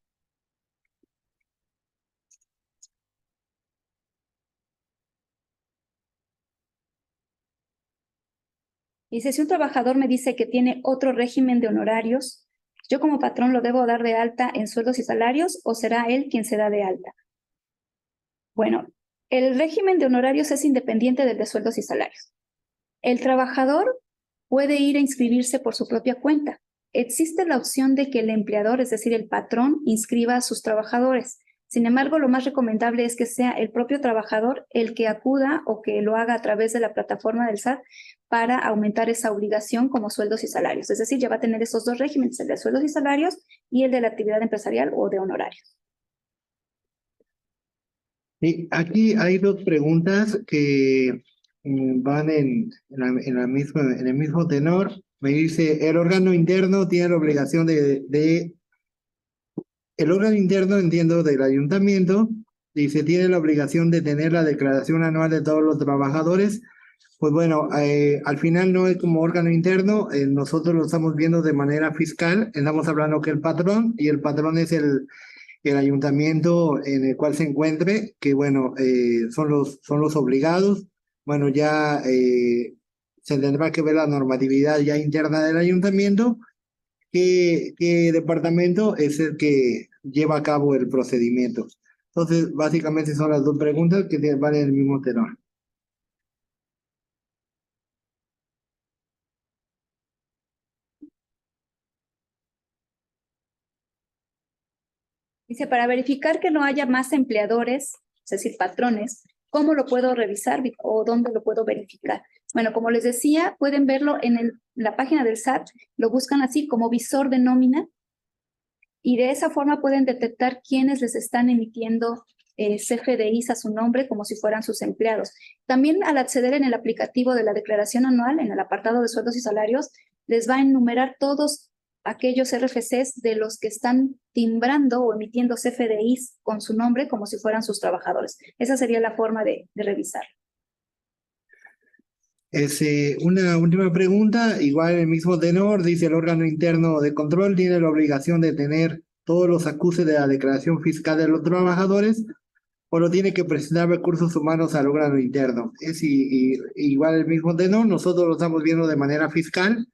Dice, si un trabajador me dice que tiene otro régimen de honorarios, ¿yo como patrón lo debo dar de alta en sueldos y salarios o será él quien se da de alta? Bueno, el régimen de honorarios es independiente del de sueldos y salarios. El trabajador puede ir a inscribirse por su propia cuenta. Existe la opción de que el empleador, es decir, el patrón, inscriba a sus trabajadores. Sin embargo, lo más recomendable es que sea el propio trabajador el que acuda o que lo haga a través de la plataforma del SAT para aumentar esa obligación como sueldos y salarios. Es decir, ya va a tener esos dos regímenes, el de sueldos y salarios y el de la actividad empresarial o de honorarios. Sí, aquí hay dos preguntas que van en el mismo tenor. Me dice, el órgano interno tiene la obligación el órgano interno, entiendo, del ayuntamiento, dice, tiene la obligación de tener la declaración anual de todos los trabajadores. Pues bueno, al final no es como órgano interno, nosotros lo estamos viendo de manera fiscal, estamos hablando que el patrón, y el patrón es el ayuntamiento en el cual se encuentre, que bueno, son los obligados. Bueno, ya se tendrá que ver la normatividad ya interna del ayuntamiento, qué departamento es el que lleva a cabo el procedimiento. Entonces, básicamente son las dos preguntas que van en el mismo tenor. Dice, para verificar que no haya más empleadores, es decir, patrones, ¿cómo lo puedo revisar o dónde lo puedo verificar? Bueno, como les decía, pueden verlo en la página del SAT, lo buscan así como visor de nómina y de esa forma pueden detectar quiénes les están emitiendo CFDIs a su nombre como si fueran sus empleados. También al acceder en el aplicativo de la declaración anual, en el apartado de sueldos y salarios, les va a enumerar todos aquellos RFCs de los que están timbrando o emitiendo CFDIs con su nombre como si fueran sus trabajadores. Esa sería la forma de revisar. Una última pregunta, igual el mismo tenor, dice el órgano interno de control tiene la obligación de tener todos los acuses de la declaración fiscal de los trabajadores o lo tiene que presentar recursos humanos al órgano interno. Igual el mismo tenor, nosotros lo estamos viendo de manera fiscal,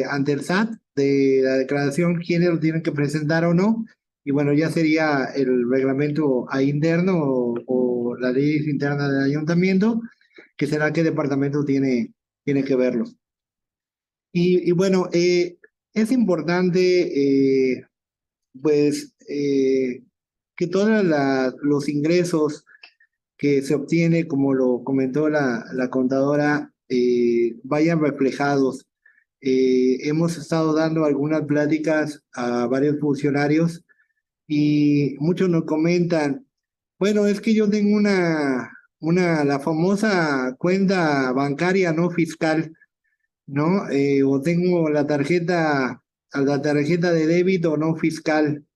ante el SAT, de la declaración, quiénes lo tienen que presentar o no, y bueno, ya sería el reglamento interno o la ley interna del ayuntamiento, que será qué departamento tiene que verlo. Y bueno, es importante, pues, que todos los ingresos que se obtiene, como lo comentó la contadora, vayan reflejados. Hemos estado dando algunas pláticas a varios funcionarios y muchos nos comentan, bueno, es que yo tengo la famosa cuenta bancaria no fiscal, ¿no? O tengo la tarjeta de débito no fiscal.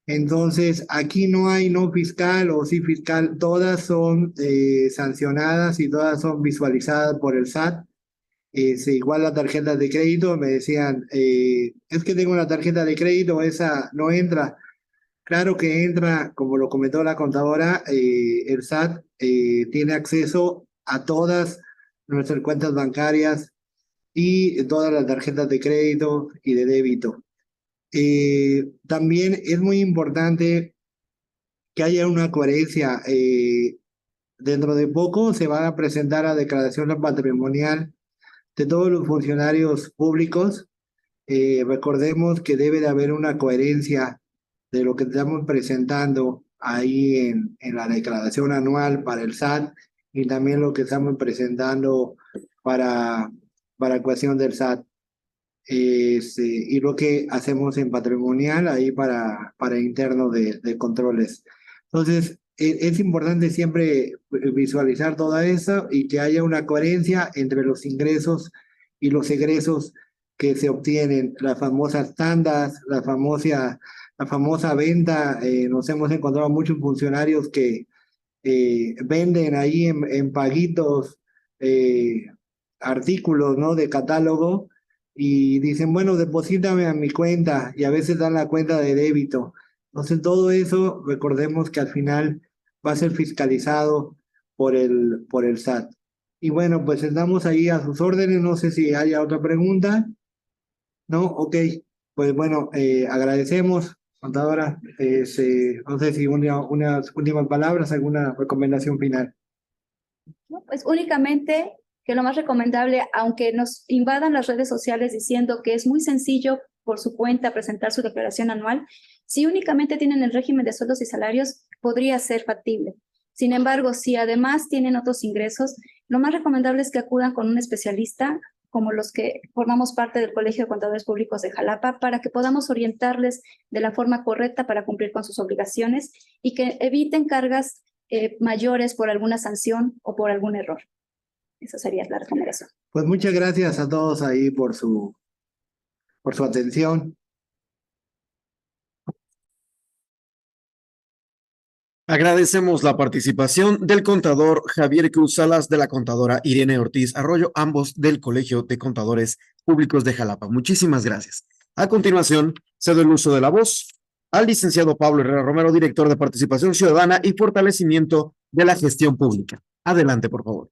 Entonces, aquí no hay no fiscal o sí fiscal, todas son sancionadas y todas son visualizadas por el SAT. Igual la tarjeta de crédito, me decían, es que tengo una tarjeta de crédito, esa no entra. Claro que entra, como lo comentó la contadora, el SAT tiene acceso a todas nuestras cuentas bancarias y todas las tarjetas de crédito y de débito. También es muy importante que haya una coherencia. Dentro de poco se va a presentar la declaración patrimonial de todos los funcionarios públicos. Recordemos que debe de haber una coherencia de lo que estamos presentando ahí en la declaración anual para el SAT y también lo que estamos presentando para ecuación del SAT. Y lo que hacemos en patrimonial ahí para interno de controles. Entonces, es importante siempre visualizar todo eso y que haya una coherencia entre los ingresos y los egresos que se obtienen, las famosas tandas, la famosa venta. Nos hemos encontrado muchos funcionarios que venden ahí en paguitos artículos, ¿no?, de catálogo y dicen, bueno, deposítame a mi cuenta y a veces dan la cuenta de débito. Entonces, todo eso, recordemos que al final va a ser fiscalizado por el SAT. Y bueno, pues estamos ahí a sus órdenes. No sé si haya otra pregunta. No, ok. Pues bueno, agradecemos, contadora. No sé si unas últimas palabras, alguna recomendación final. ¿No? Pues únicamente que lo más recomendable, aunque nos invadan las redes sociales diciendo que es muy sencillo por su cuenta presentar su declaración anual, si únicamente tienen el régimen de sueldos y salarios, podría ser factible. Sin embargo, si además tienen otros ingresos, lo más recomendable es que acudan con un especialista, como los que formamos parte del Colegio de Contadores Públicos de Jalapa, para que podamos orientarles de la forma correcta para cumplir con sus obligaciones y que eviten cargas mayores por alguna sanción o por algún error. Esa sería la recomendación. Pues muchas gracias a todos ahí por su atención. Agradecemos la participación del contador Javier Cruz Salas, de la contadora Irene Ortiz Arroyo, ambos del Colegio de Contadores Públicos de Jalapa. Muchísimas gracias. A continuación, cedo el uso de la voz al licenciado Pablo Herrera Romero, director de Participación Ciudadana y Fortalecimiento de la Gestión Pública. Adelante, por favor.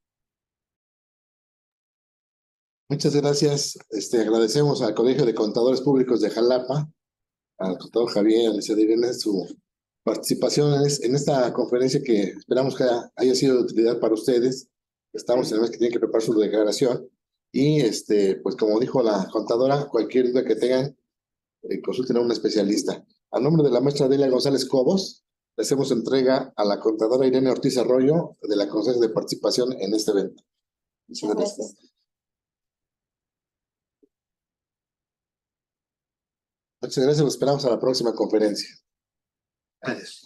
Muchas gracias. Agradecemos al Colegio de Contadores Públicos de Jalapa, al contador Javier, a Irene, su participación en esta conferencia que esperamos que haya sido de utilidad para ustedes. Estamos en el mes que tienen que preparar su declaración y, pues como dijo la contadora, cualquier duda que tengan, consulten a un especialista. A nombre de la maestra Delia González Cobos, le hacemos entrega a la contadora Irene Ortiz Arroyo de la Consejo de Participación en este evento. Muchas gracias. Muchas gracias, los esperamos a la próxima conferencia. Gracias.